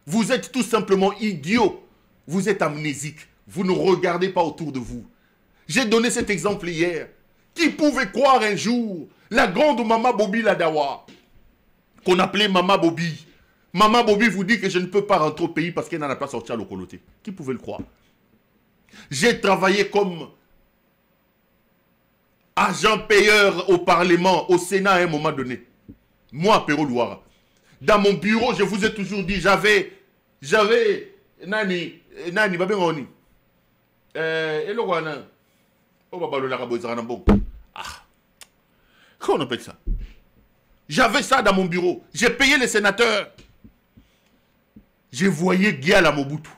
Vous êtes tout simplement idiots. Vous êtes amnésiques. Vous ne regardez pas autour de vous. J'ai donné cet exemple hier. Qui pouvait croire un jour la grande Mama Bobi Ladawa, qu'on appelait Mama Bobi. Mama Bobi vous dit que je ne peux pas rentrer au pays parce qu'elle n'en a pas sorti à l'Okoloté. Qui pouvait le croire? J'ai travaillé comme agent payeur au Parlement, au Sénat à un moment donné. Moi, Péro Louara. Dans mon bureau, je vous ai toujours dit, j'avais, Nani, Babengoni. Comment on appelle ça? J'avais ça dans mon bureau. J'ai payé les sénateurs. Je voyais Giala Mobutu.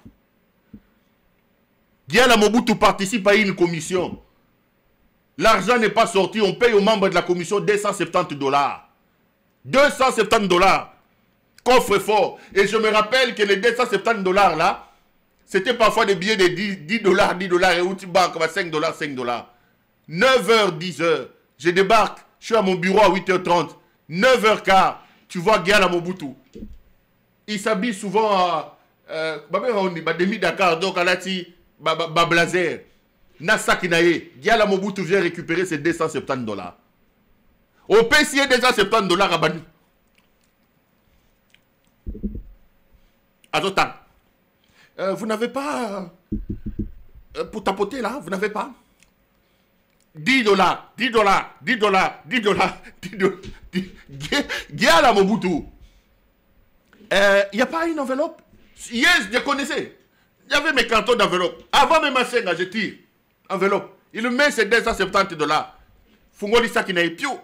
Giala Mobutu participe à une commission. L'argent n'est pas sorti. On paye aux membres de la commission $270. $270. Coffre fort. Et je me rappelle que les $270 là, c'était parfois des billets de $10 et outil banque, $5, $5. 9h, 10h. Je débarque. Je suis à mon bureau à 8h30. 9h15. Tu vois Giala Mobutu. Il s'habille souvent à demi Dakar, donc à Lati, blazer. Nasa Kinaye. Giala Mobutu vient récupérer ses $270. Au PCA $270 à Bani. Azotan. Vous n'avez pas... pour tapoter là, vous n'avez pas $10, $10. Giala Mobutu. Il n'y a pas une enveloppe? Yes, je connaissais. Il y avait mes cartons d'enveloppe. Avant même ma scène, je tire. Enveloppe. Il met ses $270. Fungoli Sakinaye Pio.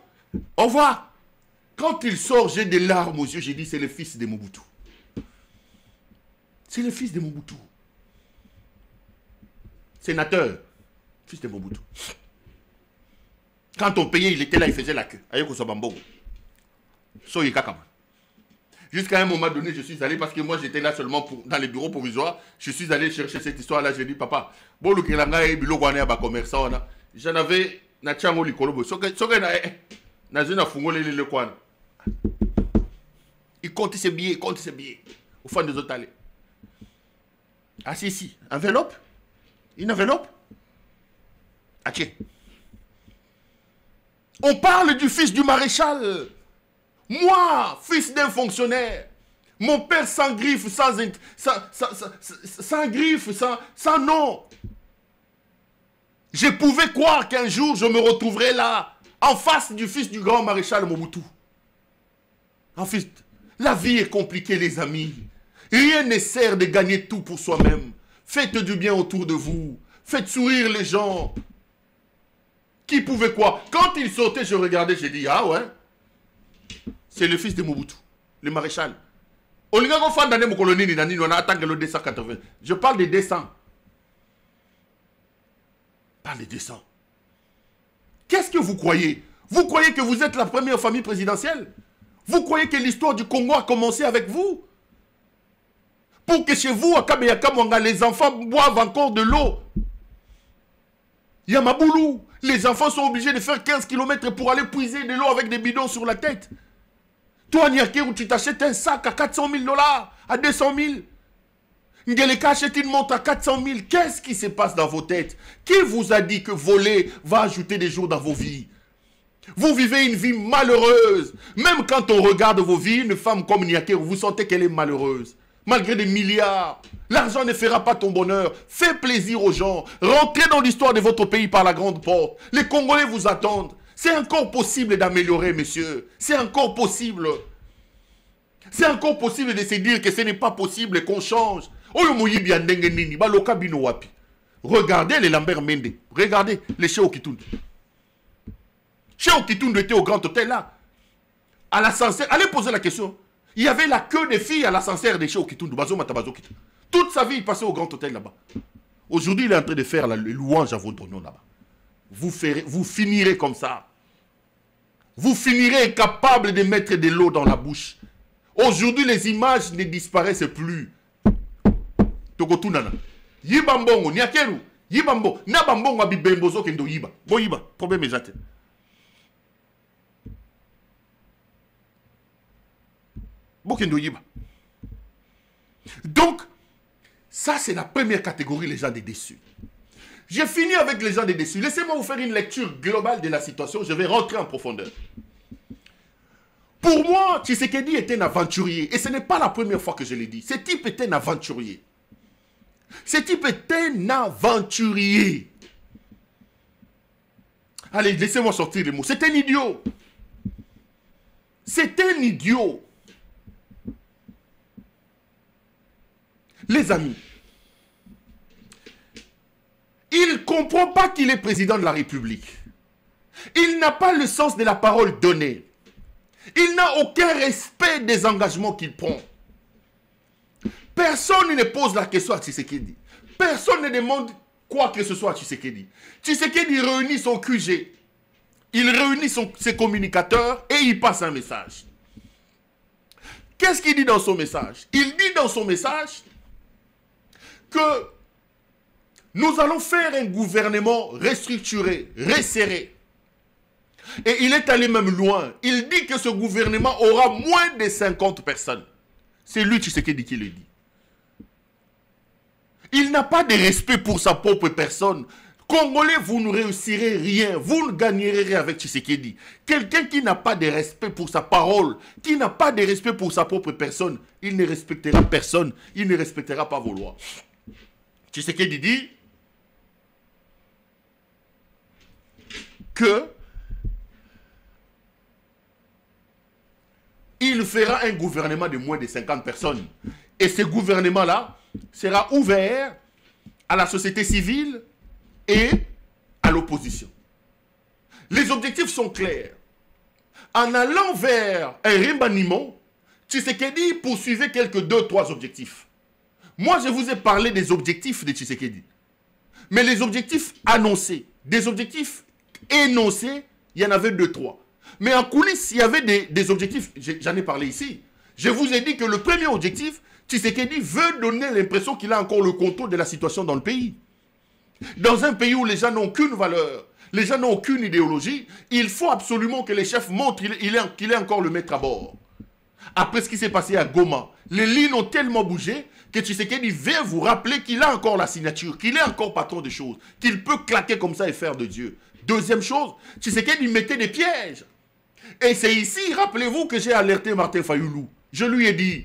Au revoir. Quand il sort, j'ai des larmes aux yeux. J'ai dit, c'est le fils de Mobutu. C'est le fils de Mobutu. sénateur, fils de Mobutu. Quand on payait, il était là, il faisait la queue. Jusqu'à un moment donné, je suis allé, parce que moi j'étais là seulement dans les bureaux provisoires, je suis allé chercher cette histoire-là, j'ai dit, papa, j'en avais, il compte ses billets, au fond des autres allées. Ah si, enveloppe, une enveloppe. Ah tiens. On parle du fils du maréchal. Moi, fils d'un fonctionnaire. Mon père sans griffe, sans griffe, sans nom. Je pouvais croire qu'un jour, je me retrouverais là, en face du fils du grand maréchal Mobutu. En fait, la vie est compliquée, les amis. Rien ne sert de gagner tout pour soi-même. Faites du bien autour de vous. Faites sourire les gens. Qui pouvait quoi? Quand il sortait, je regardais, j'ai dit, ah ouais, c'est le fils de Mobutu, le maréchal. Je parle des 200. Parle des 200. Qu'est-ce que vous croyez? Vous croyez que vous êtes la première famille présidentielle? Vous croyez que l'histoire du Congo a commencé avec vous? Pour que chez vous, à Kabeyaka-Mwanga, les enfants boivent encore de l'eau. Yamaboulou, les enfants sont obligés de faire 15 km pour aller puiser de l'eau avec des bidons sur la tête. Toi, Niakeru, tu t'achètes un sac à 400 000 $, à 200 000. Ngeleka achète une montre à 400 000. Qu'est-ce qui se passe dans vos têtes? Qui vous a dit que voler va ajouter des jours dans vos vies? Vous vivez une vie malheureuse. Même quand on regarde vos vies, une femme comme Niakeru, vous sentez qu'elle est malheureuse. Malgré des milliards, l'argent ne fera pas ton bonheur. Fais plaisir aux gens. Rentrez dans l'histoire de votre pays par la grande porte. Les Congolais vous attendent. C'est encore possible d'améliorer, messieurs. C'est encore possible. C'est encore possible de se dire que ce n'est pas possible qu'on change. Regardez les Lambert Mende. Regardez les Chez Okitundu. Chez Okitundu était au grand hôtel là. À l'ascenseur, allez poser la question. Il y avait la queue des filles à l'ascenseur de chez Okitundu. Toute sa vie, il passait au grand hôtel là-bas. Aujourd'hui, il est en train de faire la louange à votre nom là-bas. Vous finirez comme ça. Vous finirez incapable de mettre de l'eau dans la bouche. Aujourd'hui, les images ne disparaissent plus. Togotunana. Yibambongo, Niakeru. Yibambo. Nabambongo abibembozo kendo yiba. Bo yiba. Problème est jate. Donc, ça c'est la première catégorie, les gens des déçus. J'ai fini avec les gens des déçus. Laissez-moi vous faire une lecture globale de la situation. Je vais rentrer en profondeur. Pour moi, Tshisekedi était un aventurier. Et ce n'est pas la première fois que je l'ai dit. Ce type était un aventurier. Ce type était un aventurier. Allez, laissez-moi sortir les mots. C'est un idiot. C'est un idiot. Les amis, il ne comprend pas qu'il est président de la République. Il n'a pas le sens de la parole donnée. Il n'a aucun respect des engagements qu'il prend. Personne ne pose la question à Tshisekedi. Personne ne demande quoi que ce soit à Tshisekedi. Tshisekedi réunit son QG. Il réunit ses communicateurs et il passe un message. Qu'est-ce qu'il dit dans son message? Il dit dans son message que nous allons faire un gouvernement restructuré, resserré. Et il est allé même loin. Il dit que ce gouvernement aura moins de 50 personnes. C'est lui, Tshisekedi, qui le dit. Il n'a pas de respect pour sa propre personne. Congolais, vous ne réussirez rien. Vous ne gagnerez rien avec Tshisekedi. Quelqu'un qui n'a pas de respect pour sa parole, qui n'a pas de respect pour sa propre personne, il ne respectera personne. Il ne respectera pas vos lois. Tshisekedi dit que il fera un gouvernement de moins de 50 personnes. Et ce gouvernement-là sera ouvert à la société civile et à l'opposition. Les objectifs sont clairs. En allant vers un remaniement, Tshisekedi poursuivait quelques 2-3 objectifs. Moi, je vous ai parlé des objectifs de Tshisekedi. Mais les objectifs annoncés, des objectifs énoncés, il y en avait 2-3. Mais en coulisses, il y avait des objectifs, j'en ai parlé ici. Je vous ai dit que le premier objectif, Tshisekedi veut donner l'impression qu'il a encore le contrôle de la situation dans le pays. Dans un pays où les gens n'ont aucune valeur, les gens n'ont aucune idéologie, il faut absolument que les chefs montrent qu'il est encore le maître à bord. Après ce qui s'est passé à Goma, les lignes ont tellement bougé que Tshisekedi vient vous rappeler qu'il a encore la signature, qu'il est encore patron des choses, qu'il peut claquer comme ça et faire de Dieu. Deuxième chose, Tshisekedi mettait des pièges. Et c'est ici, rappelez-vous, que j'ai alerté Martin Fayoulou. Je lui ai dit,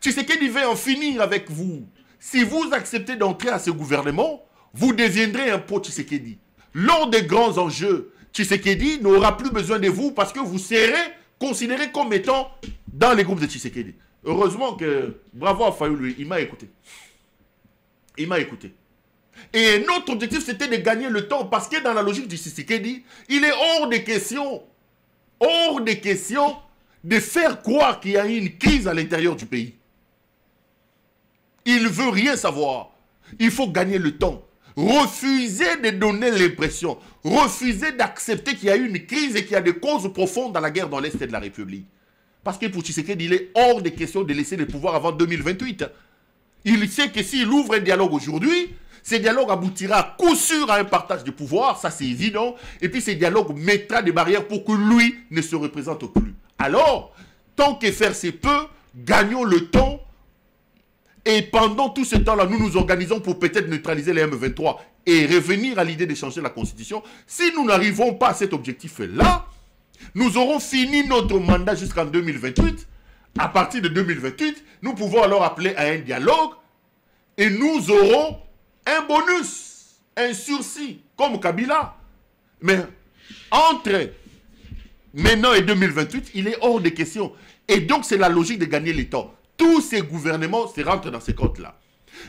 Tshisekedi veut en finir avec vous. Si vous acceptez d'entrer à ce gouvernement, vous deviendrez un pot Tshisekedi. Lors des grands enjeux, Tshisekedi n'aura plus besoin de vous parce que vous serez considéré comme étant dans les groupes de Tshisekedi. Heureusement que, bravo à Fayoulou, il m'a écouté. Il m'a écouté. Et notre objectif, c'était de gagner le temps parce que dans la logique du Tshisekedi, il est hors de question de faire croire qu'il y a une crise à l'intérieur du pays. Il ne veut rien savoir. Il faut gagner le temps. Refuser de donner l'impression, refuser d'accepter qu'il y a eu une crise et qu'il y a des causes profondes dans la guerre dans l'Est de la République. Parce que pour Tshisekedi, il est hors de question de laisser le pouvoir avant 2028. Il sait que s'il ouvre un dialogue aujourd'hui, ce dialogue aboutira à coup sûr à un partage de pouvoir, ça c'est évident, et puis ce dialogue mettra des barrières pour que lui ne se représente plus. Alors, tant que faire se peut, gagnons le temps. Et pendant tout ce temps-là, nous nous organisons pour peut-être neutraliser les M23 et revenir à l'idée de changer la Constitution. Si nous n'arrivons pas à cet objectif-là, nous aurons fini notre mandat jusqu'en 2028. À partir de 2028, nous pouvons alors appeler à un dialogue et nous aurons un bonus, un sursis, comme Kabila. Mais entre maintenant et 2028, il est hors de question. Et donc, c'est la logique de gagner le temps. Tous ces gouvernements se rentrent dans ces comptes-là.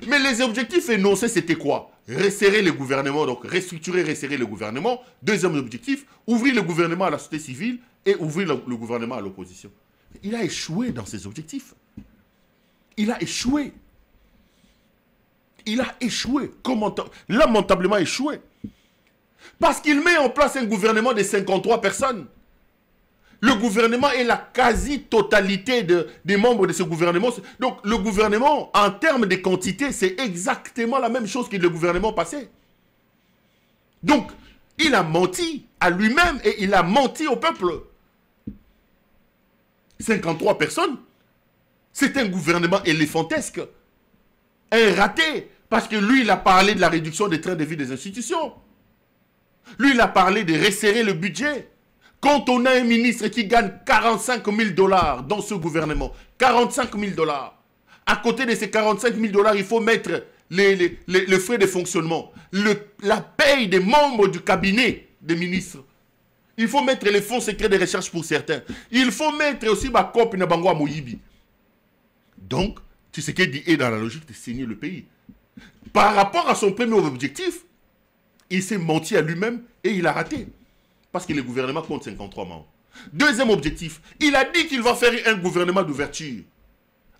Mais les objectifs énoncés, c'était quoi? Resserrer le gouvernement, donc restructurer, resserrer le gouvernement. Deuxième objectif, ouvrir le gouvernement à la société civile et ouvrir le gouvernement à l'opposition. Il a échoué dans ses objectifs. Il a échoué. Il a échoué. Lamentablement échoué. Parce qu'il met en place un gouvernement de 53 personnes. Le gouvernement est la quasi-totalité des membres de ce gouvernement. Donc, le gouvernement, en termes de quantité, c'est exactement la même chose que le gouvernement passé. Donc, il a menti à lui-même et il a menti au peuple. 53 personnes, c'est un gouvernement éléphantesque. Un raté. Parce que lui, il a parlé de la réduction des trains de vie des institutions. Lui, il a parlé de resserrer le budget. Quand on a un ministre qui gagne 45 000 $ dans ce gouvernement, 45 000 $, à côté de ces 45 000 $, il faut mettre les frais de fonctionnement, la paye des membres du cabinet des ministres. Il faut mettre les fonds secrets de recherche pour certains. Il faut mettre aussi ma copie de Bango à Moyibi. Donc, Tshisekedi est dans la logique de saigner le pays. Par rapport à son premier objectif, il s'est menti à lui-même et il a raté. Parce que le gouvernement compte 53 membres. Deuxième objectif, il a dit qu'il va faire un gouvernement d'ouverture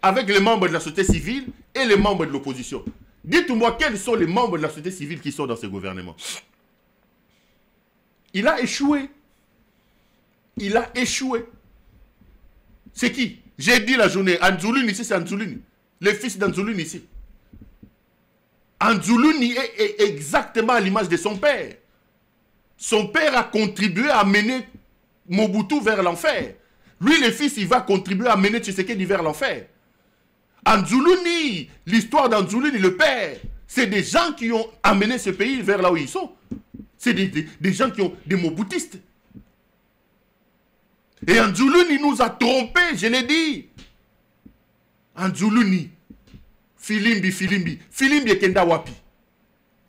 avec les membres de la société civile et les membres de l'opposition. Dites-moi quels sont les membres de la société civile qui sont dans ce gouvernement. Il a échoué. Il a échoué. C'est qui? J'ai dit la journée, Anzoulouni ici, c'est Anzoulouni. Le fils d'Anzoulouni ici. Anzoulouni est exactement à l'image de son père. Son père a contribué à mener Mobutu vers l'enfer. Lui, le fils, il va contribuer à mener Tshisekedi vers l'enfer. Anzoulouni, l'histoire d'Anzoulouni, le père, c'est des gens qui ont amené ce pays vers là où ils sont. C'est des gens qui ont des Mobutistes. Et Anzoulouni nous a trompés, je l'ai dit. Anzoulouni, Filimbi, Filimbi Kenda Wapi.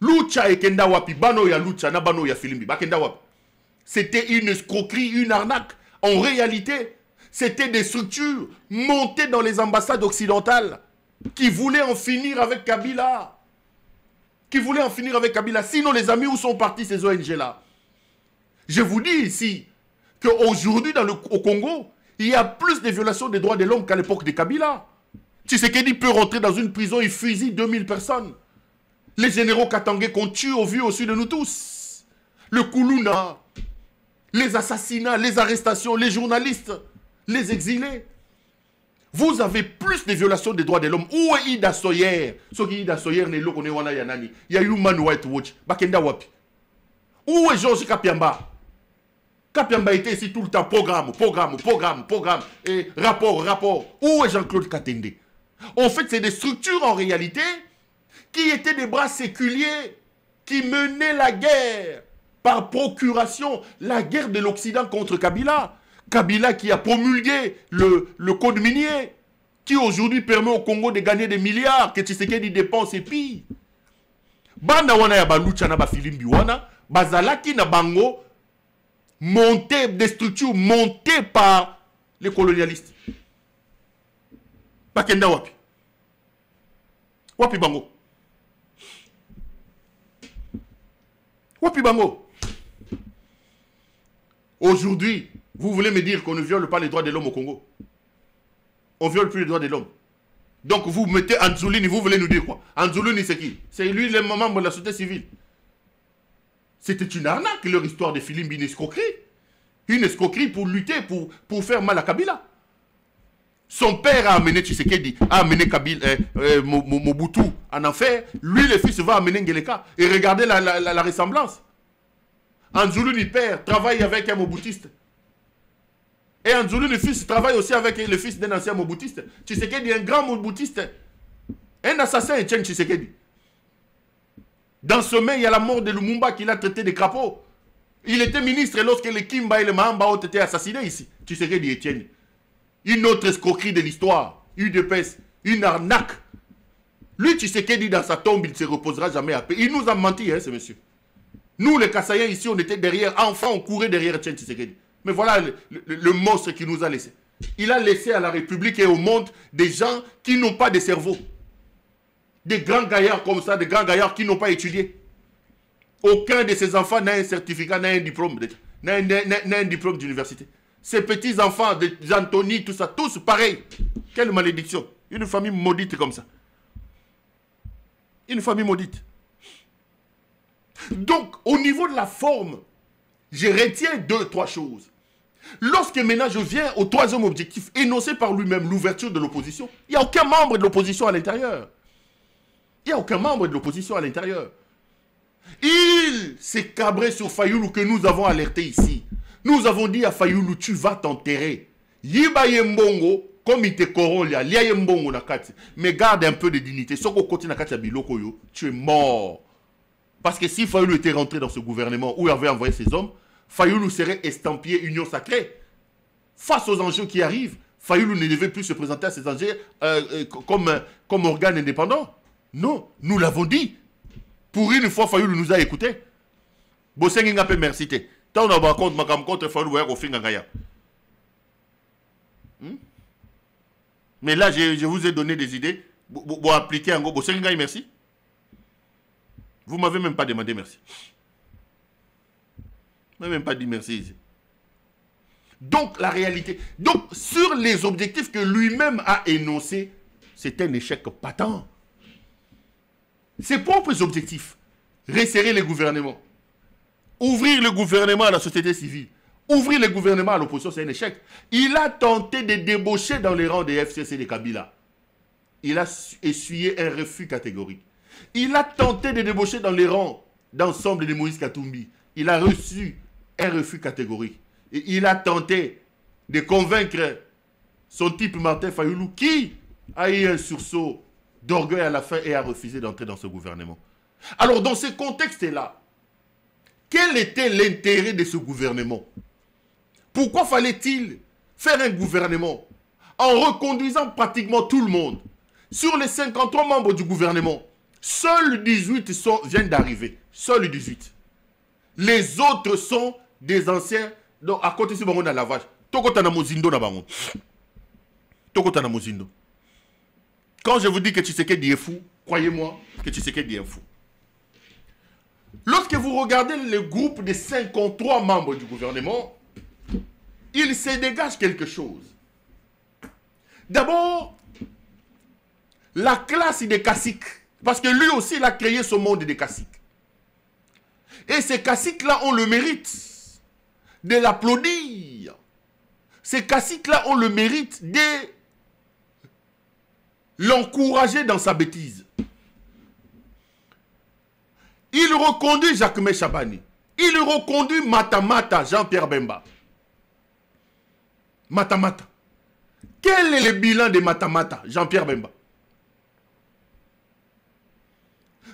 Lucha et Kenda Wapi, Bano ya Lucha, na Bano ya Filimbi, Bakenda Wapi. C'était une escroquerie, une arnaque. En réalité, c'était des structures montées dans les ambassades occidentales qui voulaient en finir avec Kabila. Sinon, les amis, où sont partis ces ONG-là? Je vous dis ici qu'aujourd'hui, au Congo, il y a plus de violations des droits de l'homme qu'à l'époque de Kabila. Tshisekedi peut rentrer dans une prison et fusiller 2000 personnes. Les généraux katangais qu'on tue au vu au-dessus de nous tous. Le Koulouna, les assassinats, les arrestations, les journalistes, les exilés. Vous avez plus de violations des droits de l'homme. Où est Ida Soyer? Ce qui Ida Soyer n'est pas là, il y a Human Rights Watch. Bakenda Wapi. Où est Georges Kapiamba? Kapiamba était ici tout le temps. Programme. Et rapport. Où est Jean-Claude Katende? En fait, c'est des structures en réalité qui étaient des bras séculiers qui menaient la guerre par procuration, la guerre de l'Occident contre Kabila. Kabila qui a promulgué le code minier, qui aujourd'hui permet au Congo de gagner des milliards, que Tshisekedi dépense et pille. Banda wana ya balucha na ba filimbi wana, bazalaki na bango monté des structures montées par les colonialistes. Bakenda wapi? Wapi bango? Wapi bango? Aujourd'hui, vous voulez me dire qu'on ne viole pas les droits de l'homme au Congo? On ne viole plus les droits de l'homme. Donc vous mettez Anzulini, vous voulez nous dire quoi? Anzulini c'est qui? C'est lui le membre de la société civile. C'était une arnaque leur histoire de Filimbi, une escroquerie. Une escroquerie pour lutter, pour faire mal à Kabila. Son père a amené Tshisekedi, a amené Mobutu en enfer. Lui le fils va amener Ngeleka. Et regardez la ressemblance. Anzuluni père travaille avec un Mobutiste. Et Anzuluni fils travaille aussi avec le fils d'un ancien Mobutiste. Tshisekedi est un grand Mobutiste. Un assassin, Etienne Tshisekedi. Dans ce mail, il y a la mort de Lumumba qu'il a traité de crapaud. Il était ministre lorsque les Kimba et les Mahamba ont été assassinés ici. Tshisekedi Etienne. Une autre escroquerie de l'histoire. UDPS. Une arnaque. Lui, Tshisekedi, dans sa tombe, il ne se reposera jamais à paix. Il nous a menti, hein, ce monsieur. Nous, les Kassaïens, ici, on était derrière. Enfants, on courait derrière Etienne Tshisekedi. Mais voilà le monstre qu'il nous a laissé. Il a laissé à la République et au monde des gens qui n'ont pas de cerveau. Des grands gaillards comme ça, des grands gaillards qui n'ont pas étudié. Aucun de ces enfants n'a un certificat, n'a un diplôme, n'a un diplôme d'université. Ces petits-enfants, des Anthony, tout ça, tous pareils. Quelle malédiction. Une famille maudite comme ça. Une famille maudite. Donc, au niveau de la forme, je retiens 2-3 choses. Lorsque maintenant je viens au troisième objectif, énoncé par lui-même, l'ouverture de l'opposition, il n'y a aucun membre de l'opposition à l'intérieur. Il n'y a aucun membre de l'opposition à l'intérieur. Il s'est cabré sur Fayoulou que nous avons alerté ici. Nous avons dit à Fayoulou, tu vas t'enterrer. Yiba Yembongo, comme il te corrompt, Lia Yembongo nakati. Mais garde un peu de dignité. Soko koti nakati ya biloko yo, tu es mort. Parce que si Fayoulou était rentré dans ce gouvernement où il avait envoyé ses hommes, Fayoulou serait estampillé union sacrée. Face aux enjeux qui arrivent, Fayoulou ne devait plus se présenter à ces enjeux comme organe indépendant. Non, nous l'avons dit. Pour une fois, Fayoulou nous a écoutés. Bosengi ngape merci te. Tant on a contre makam contre Fayoulou au fin ngaya. Mais là, je vous ai donné des idées. Pour appliquer en gros. Bosengi ngaye merci. Vous m'avez même pas demandé merci. Vous m'avez même pas dit merci ici. Donc, la réalité. Donc, sur les objectifs que lui-même a énoncés, c'est un échec patent. Ses propres objectifs, resserrer les gouvernements, ouvrir le gouvernement à la société civile, ouvrir le gouvernement à l'opposition, c'est un échec. Il a tenté de débaucher dans les rangs des FCC de Kabila. Il a essuyé un refus catégorique. Il a tenté de débaucher dans les rangs d'ensemble de Moïse Katumbi. Il a reçu un refus catégorique. Et il a tenté de convaincre son type Martin Fayoulou qui a eu un sursaut d'orgueil à la fin et a refusé d'entrer dans ce gouvernement. Alors, dans ce contexte-là, quel était l'intérêt de ce gouvernement? Pourquoi fallait-il faire un gouvernement en reconduisant pratiquement tout le monde? Sur les 53 membres du gouvernement, seuls 18 viennent d'arriver. Seuls 18. Les autres sont des anciens. Donc, à côté de ce moment, on a la vache. Tokotana Mozindo na bango. Tokotana Mozindo. Quand je vous dis que Tshisekedi est fou, croyez-moi que Tshisekedi est fou. Lorsque vous regardez le groupe des 53 membres du gouvernement, il se dégage quelque chose. D'abord, la classe des caciques, Parce que lui aussi, il a créé ce monde des caciques. Et ces caciques-là ont le mérite de l'applaudir. Ces caciques-là ont le mérite de l'encourager dans sa bêtise. Il reconduit Jacques Chabani. Il reconduit Matamata, Jean-Pierre Bemba. Matamata. Quel est le bilan de Matamata, Jean-Pierre Bemba?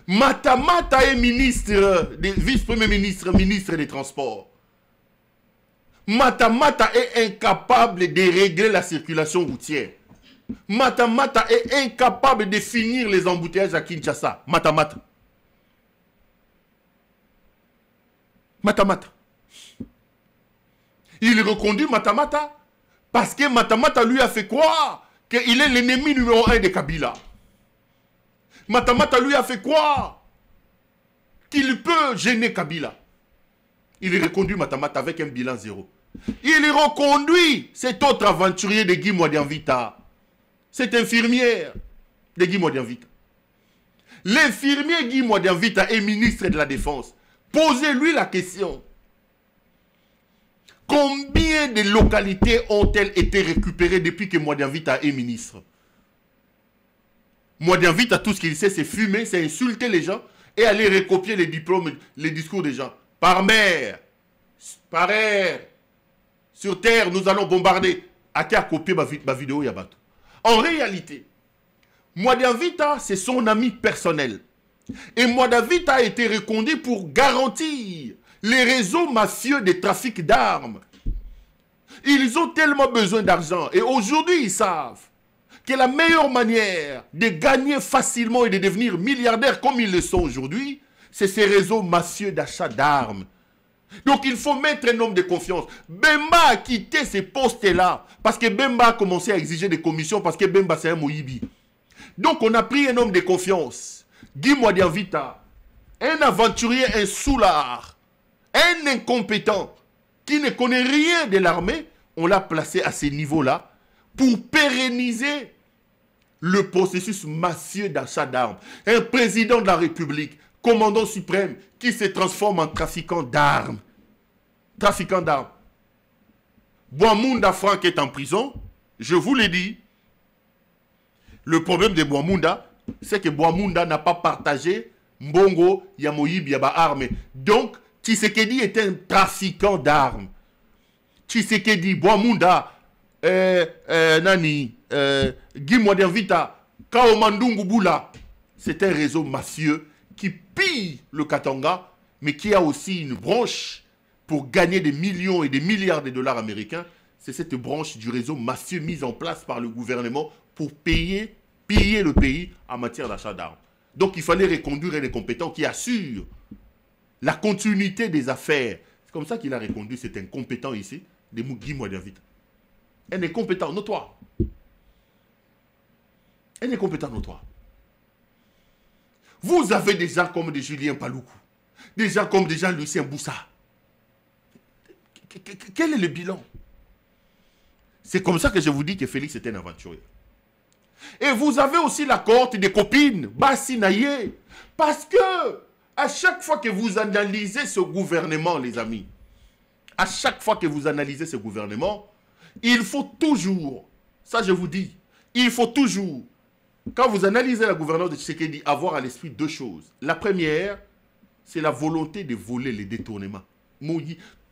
Matamata est ministre, vice-premier ministre, ministre des Transports. Matamata est incapable de régler la circulation routière. Matamata est incapable de finir les embouteillages à Kinshasa. Matamata. Matamata. Il reconduit Matamata parce que Matamata lui a fait croire qu'il est l'ennemi numéro 1 de Kabila. Matamata lui a fait croire qu'il peut gêner Kabila. Il reconduit Matamata avec un bilan 0. Il reconduit cet autre aventurier de Guy Modianvita. Cette infirmière de Guy Modianvita. L'infirmier Guy Modianvita est ministre de la Défense. Posez-lui la question. Combien de localités ont-elles été récupérées depuis que Modianvita est ministre? Modianvita, tout ce qu'il sait, c'est fumer, c'est insulter les gens et aller recopier les diplômes, les discours des gens. Par mer, par air, sur terre, nous allons bombarder. À qui a copié ma vidéo Yabato? En réalité, Modianvita, c'est son ami personnel. Et Modianvita a été reconduit pour garantir les réseaux mafieux de trafic d'armes. Ils ont tellement besoin d'argent. Et aujourd'hui, ils savent que la meilleure manière de gagner facilement et de devenir milliardaire comme ils le sont aujourd'hui, c'est ces réseaux mafieux d'achat d'armes. Donc il faut mettre un homme de confiance. Bemba a quitté ces postes-là parce que Bemba a commencé à exiger des commissions parce que Bemba c'est un Moïbi. Donc on a pris un homme de confiance. Guy Modianvita, un aventurier, un soulard, un incompétent qui ne connaît rien de l'armée, on l'a placé à ce niveau-là pour pérenniser le processus mafieux d'achat d'armes. Un président de la République, commandant suprême, qui se transforme en trafiquant d'armes. Trafiquant d'armes. Bouamounda Franck est en prison. Je vous l'ai dit. Le problème de Bouamounda, c'est que Bouamounda n'a pas partagé Mbongo, Yamoyib, Yaba armes. Donc, Tshisekedi est un trafiquant d'armes. Tshisekedi, Bouamounda, Guy Modianvita, Kaomandungu Boula, c'est un réseau mafieux qui pille le Katanga, mais qui a aussi une branche pour gagner des millions et des milliards de dollars américains. C'est cette branche du réseau mafieux mise en place par le gouvernement pour piller le pays en matière d'achat d'armes. Donc il fallait reconduire les compétents qui assurent la continuité des affaires. C'est comme ça qu'il a reconduit cet incompétent ici, de Guy Modianvita. Un incompétent notoire. Un incompétent notoire. Vous avez des gens comme des Julien Paloukou, des gens comme des Jean-Lucien Boussa. Quel est le bilan? C'est comme ça que je vous dis que Félix est un aventurier. Et vous avez aussi la cohorte des copines, Bassinaye. Parce que, à chaque fois que vous analysez ce gouvernement, les amis, à chaque fois que vous analysez ce gouvernement, il faut toujours, ça je vous dis, il faut toujours, quand vous analysez la gouvernance de Tshisekedi, avoir à l'esprit deux choses. La première, c'est la volonté de voler les détournements.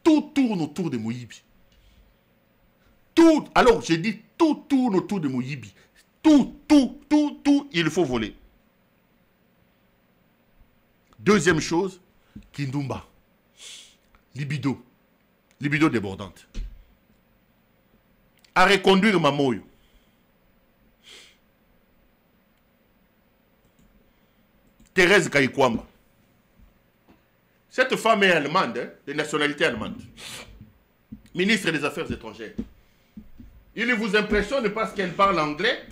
Tout tourne autour de Moïbi. Tout, alors j'ai dit, tout tourne autour de Moïbi. Tout, il faut voler. Deuxième chose, Kindumba. Libido débordante. À reconduire Mamoyo. Thérèse Kayikwamba. Cette femme est allemande, hein, de nationalité allemande. Ministre des Affaires étrangères. Il ne vous impressionne parce qu'elle parle anglais.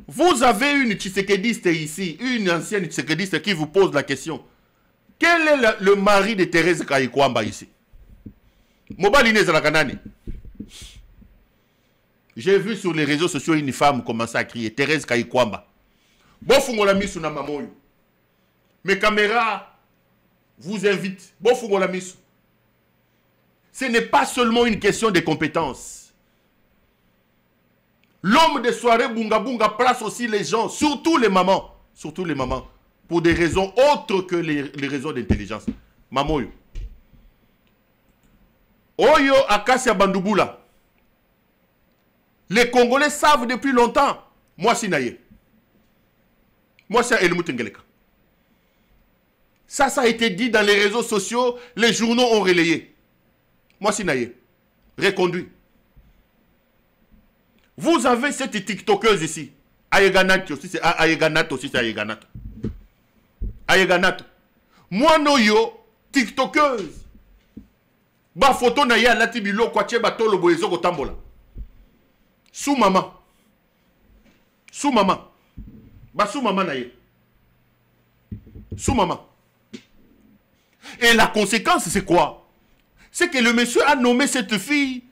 Vous avez une Tshisekediste ici, une ancienne Tshisekediste qui vous pose la question. Quel est le mari de Thérèse Kayikwamba ici? J'ai vu sur les réseaux sociaux une femme commencer à crier, Thérèse Kayikwamba. Bon fungola misu na mamoyo. Mes caméras vous invitent. Bon fungola misu. Ce n'est pas seulement une question de compétences. L'homme de soirée Bunga Bunga place aussi les gens, surtout les mamans, pour des raisons autres que les raisons d'intelligence. Mamoyo. Oyo Akasia Bandouboula. Les Congolais savent depuis longtemps. Moi, c'est Naye. Moi, c'est Helmut Ngeleka. Ça a été dit dans les réseaux sociaux. Les journaux ont relayé. Moi, c'est Naye. Reconduit. Vous avez cette TikTokeuse ici. Ayeganat aussi, c'est Ayeganat. Ayeganat. Moi, Noyo, TikTokeuse. Ba photo na ya lati bilo kwa che batolo boyezo ko tambola. Sous maman. Sous maman. Ba sous maman na ye. Sous maman. Et la conséquence c'est quoi? C'est que le monsieur a nommé cette fille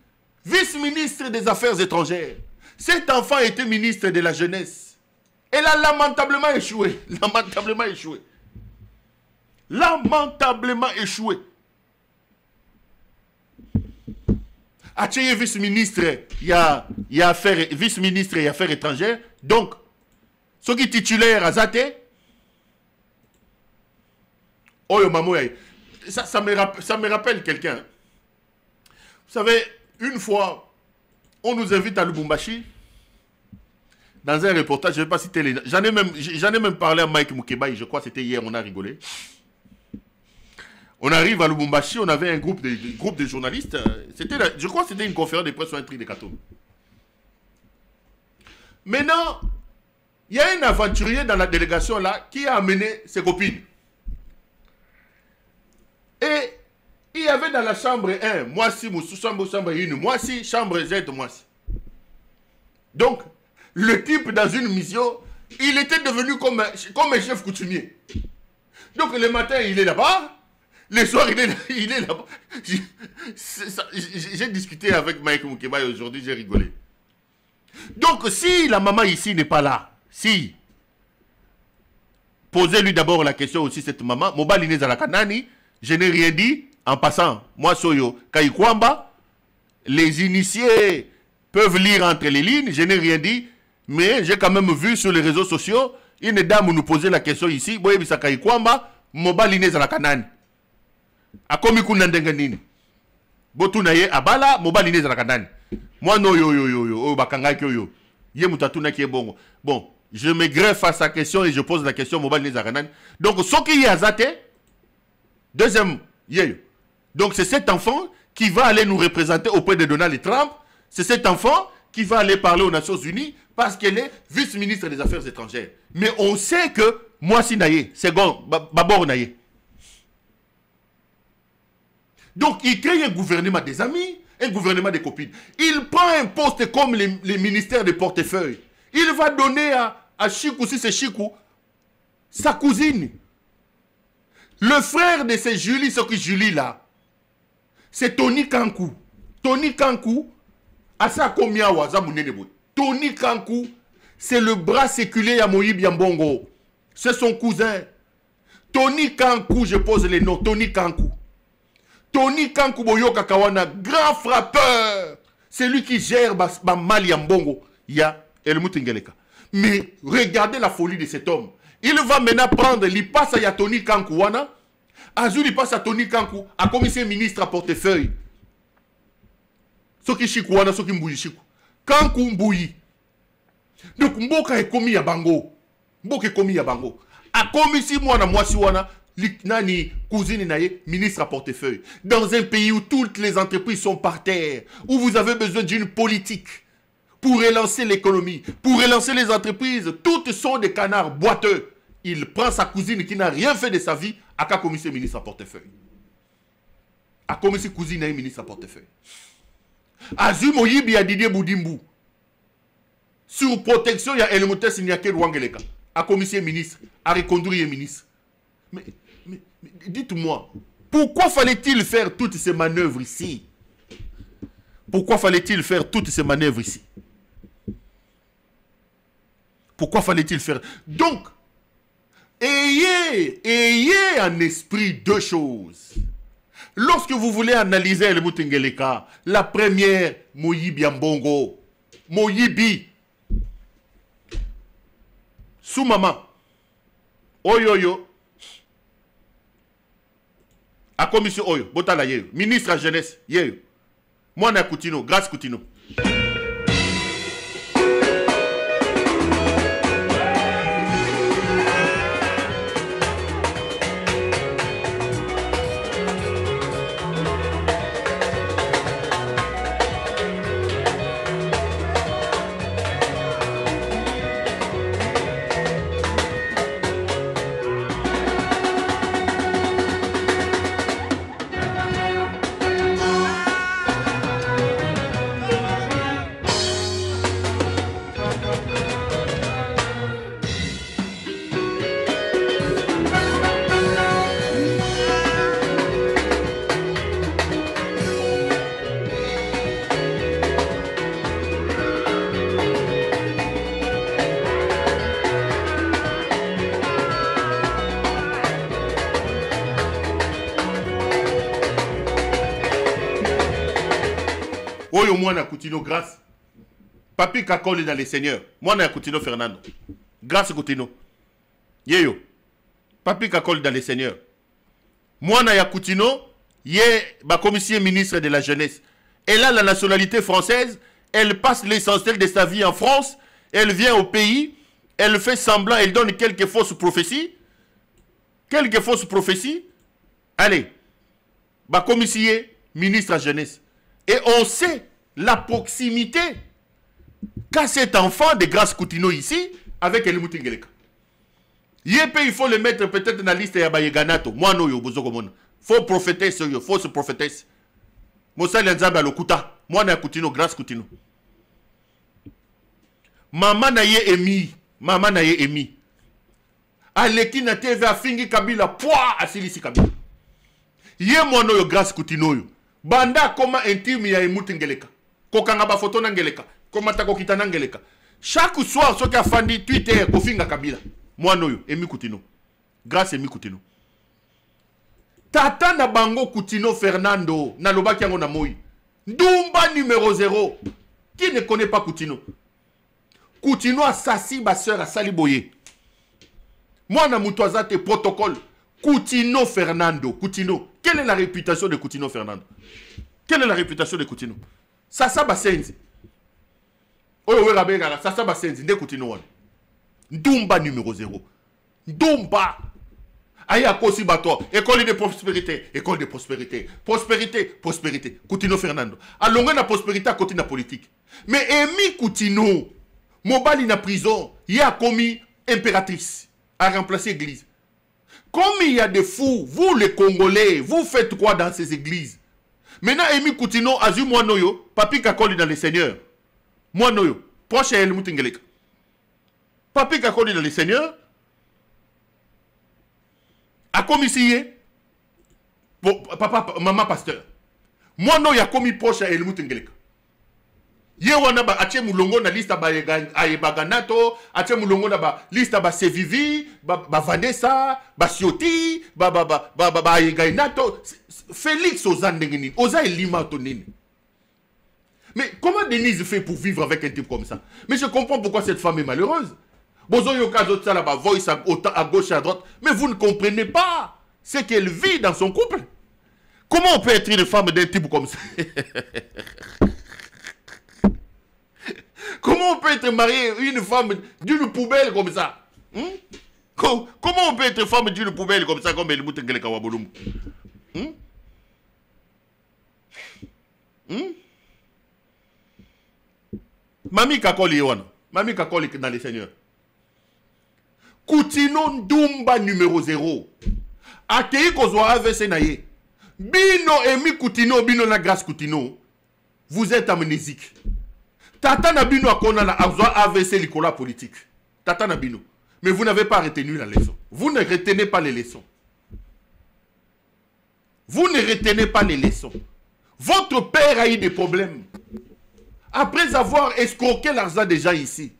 vice-ministre des Affaires étrangères. Cet enfant était ministre de la jeunesse. Elle a lamentablement échoué. Lamentablement échoué. Lamentablement échoué. Atcheye vice-ministre, il y a affaires, vice-ministre et affaires étrangères. Donc, ce qui est titulaire à Zate, oh yo maman, ça me rappelle quelqu'un. Vous savez, une fois, on nous invite à Lubumbashi, dans un reportage, je ne vais pas citer les noms. J'en ai même parlé à Mike Mukebai, je crois que c'était hier, on a rigolé. On arrive à Lubumbashi, on avait un groupe de journalistes. Je crois que c'était une conférence de presse sur un tri de Kato. Maintenant, il y a un aventurier dans la délégation là qui a amené ses copines. Et il y avait dans la chambre 1, moi si, chambre 1, moi si, chambre Z, moi si. Donc, le type dans une mission, il était devenu comme un chef coutumier. Donc le matin, il est là-bas. Le soir, il est là-bas. J'ai discuté avec Mike Mukeba aujourd'hui, j'ai rigolé. Donc, si la maman ici n'est pas là, si, posez-lui d'abord la question aussi, cette maman, Mobaline Zalakanani, je n'ai rien dit, en passant, moi, Soyo, Kayikwamba, les initiés peuvent lire entre les lignes, je n'ai rien dit, mais j'ai quand même vu sur les réseaux sociaux, une dame nous posait la question ici, Boyebisa Kayikwamba, Mobaline Zalakanani. Akomi kunandenga nini botu na ye abala mobali neza la kanani moi no yo bakanga yo ye mutatuna ki bongo. Bon, je me greffe à sa question et je pose la question mobali neza la kanani. Donc ce qui y a zate deuxième yeyo. Donc c'est cet enfant qui va aller nous représenter auprès de Donald Trump. C'est cet enfant qui va aller parler aux Nations Unies parce qu'elle est vice-ministre des Affaires étrangères. Mais on sait que moi si naye, second babor naye. Donc, il crée un gouvernement des amis, un gouvernement des copines. Il prend un poste comme les ministères de portefeuille. Il va donner à Chikou, si c'est Chikou, sa cousine. Le frère de ces Julie, ce qui Julie là, c'est Tony Kankou. Tony Kankou, Asa Komia Wazamunenebo. Tony Kankou, c'est le bras séculé à Moïb Yambongo. C'est son cousin. Tony Kankou, je pose les noms. Tony Kankou. Tony Kankou Boyoka Kawana, grand frappeur. C'est lui qui gère Mali Yambongo. Il y a Helmut Ngeleka. Mais regardez la folie de cet homme. Il va maintenant prendre, il passe à Tony Kankou Wana. Azul, il passe à Tony Kankou, à commissaire ministre à portefeuille. Soki Chikou Wana, Soki Mbouyi Chikou. Kankou Mbouyi. Donc Mboka est commis à Bango. Mboka est commis à Bango. A commissaire Mwana Mwasi Wana. Nani, cousine Naye, ministre à portefeuille. Dans un pays où toutes les entreprises sont par terre, où vous avez besoin d'une politique pour relancer l'économie, pour relancer les entreprises, toutes sont des canards boiteux. Il prend sa cousine qui n'a rien fait de sa vie, à qu'à commissaire ministre à portefeuille. À commissaire cousine Naye, ministre à portefeuille. Azum Oyibi a Didier Boudimbu. Sur protection, il y a Elmotes Sinyake Rwangeleka. À commissaire ministre, à reconduire ministre. Mais dites-moi, pourquoi fallait-il faire toutes ces manœuvres ici? Pourquoi fallait-il faire toutes ces manœuvres ici? Pourquoi fallait-il faire? Donc, ayez en esprit deux choses. Lorsque vous voulez analyser le Mutengeleka, la première, Moyibi Ambongo. Moyibi. Sous-maman. Oyoyo. À commission Oyo. Botala yeyo. Ministre à jeunesse. Yeyo. Mwana Koutino. Grâce Koutino. Oyo mwana Koutino grâce. Papi Kakoli dans les seigneurs. Mwana Koutino Fernando. Grâce Koutino. Yeyo. Papi Kakoli dans les seigneurs. Mwana Koutino, yé ba commissaire ministre de la jeunesse. Elle a la nationalité française, elle passe l'essentiel de sa vie en France, elle vient au pays, elle fait semblant, elle donne quelques fausses prophéties. Quelques fausses prophéties. Allez. Ba commissaire ministre de la jeunesse. Et on sait la proximité qu'a cet enfant de Grâce Koutino ici avec El Mutingeleka. Il faut le mettre peut-être dans la liste de Bayeganato. Moi, non, il faut prophétesse, fausse prophétesse. Moussa Lenzambe Alokuta. Moi, na Koutino, Grâce Koutino. Maman na ye emi. Maman na ye emi. Aleki na TV a fingi Kabila. Pouah, asilisi Kabila. Ye mono yo Grâce Koutino yo. Banda koma intime ya Mutingeleka. Kokanga ba photo na ngeleka. Koma tako kitana ngeleka. Chaque soir soki afandi Twitter kofinga Kabila. Mwana oyo Emi Koutino. Grâce Emi Koutino. Tata na bango Koutino Fernando na lobaki yango na moi. Ndumba numéro 0. Qui ne connaît pas Koutino? Koutino asasi ba sœur a Saliboye. Mwana mutoazate protocole. Koutino Fernando. Koutino. Quelle est la réputation de Koutino Fernando? Quelle est la réputation de Koutino? Sasa Basenzi. Oyo we rabega Sasa Basenzi nde Koutino wana. Ndumba numéro 0. Ndumba. Aya kosi bato. École de prospérité. École de prospérité. Prospérité. Prospérité. Koutino Fernando. Alonga na prospérité à côté de la politique. Mais Emi Koutino. Mobali na prison. Il a commis impératrice. A remplacé église. Comme il y a des fous, vous les Congolais, vous faites quoi dans ces églises? Maintenant, Emi Koutino, Azu Mwanoyo, Papi Kakoli dans les seigneurs. Mwanoyo, proche à El Mutingeleka. Papi Kakoli dans les seigneurs. A commis papa, maman pasteur. Mwanoyo a commis proche à El Mutingeleka. Ye wana ba ache mulongo na lista ba Baganato, ache mulongo na ba lista ba Sevivi, ba Vanessa, ba Sioti, ba Gainato, Félix Ozandengini, Oza Elima Tonini. Mais comment Denise fait pour vivre avec un type comme ça? Mais je comprends pourquoi cette femme est malheureuse. Bozo yokazo tsala ba voice à gauche et à droite, mais vous ne comprenez pas ce qu'elle vit dans son couple. Comment on peut être une femme d'un type comme ça? Comment on peut être marié une femme d'une poubelle comme ça? Comment on peut être femme d'une poubelle comme ça, comme El Mutingeleka Wabolum? Mami Kakoli Yowana. Mami Kakoli dans les seigneurs. Koutino Ndumba numéro 0. Akei Kozwa AVC Naye. Bino Emi Koutino, Bino na Grâce Koutino. Vous êtes amnésique. Tata Nabino a konana AVC Nicolas politique. Tata Nabino. Mais vous n'avez pas retenu la leçon. Vous ne retenez pas les leçons. Vous ne retenez pas les leçons. Votre père a eu des problèmes. Après avoir escroqué l'argent des gens ici,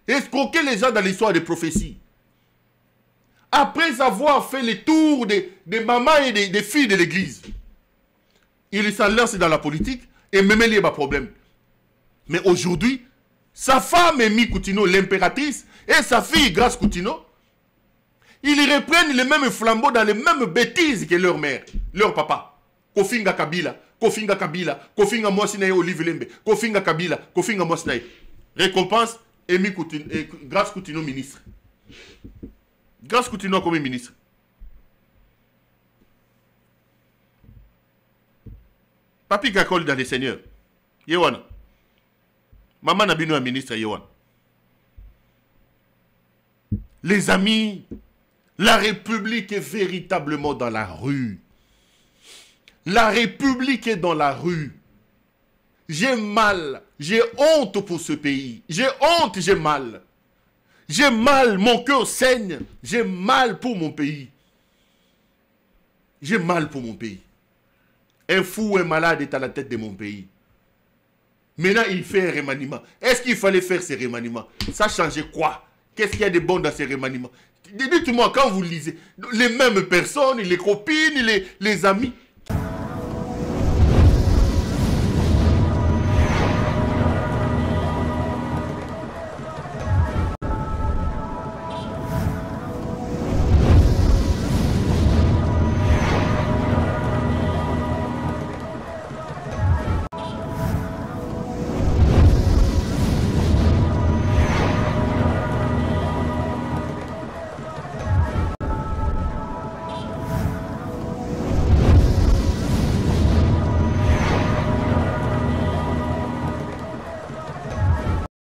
escroquer les gens dans l'histoire des prophéties. Après avoir fait les tours des mamans et des filles de l'église, il s'en lance dans la politique et même il y a pas de problème. Mais aujourd'hui, sa femme Amy Coutinho, l'impératrice, et sa fille Grace Coutinho, ils reprennent les mêmes flambeaux dans les mêmes bêtises que leur mère, leur papa. Kofinga Kabila, Kofinga Kabila, Kofinga Mwasinaye Olive Lembe, Kofinga Kabila, Kofinga Mwasinaye. Récompense, Amy Coutinho, Grace Coutinho ministre. Grace Coutinho comme ministre. Papi Gakol dans les seigneurs. Yewana. Maman Nabino un ministre Yewana. Les amis, la République est véritablement dans la rue. La République est dans la rue. J'ai mal, j'ai honte pour ce pays. J'ai honte, j'ai mal. J'ai mal, mon cœur saigne. J'ai mal pour mon pays. J'ai mal pour mon pays. Un fou, un malade est à la tête de mon pays. Maintenant, il fait un remaniement. Est-ce qu'il fallait faire ces remaniements? Ça changeait quoi? Qu'est-ce qu'il y a de bon dans ces remaniements? Dites-moi, quand vous lisez, les mêmes personnes, les copines, les amis,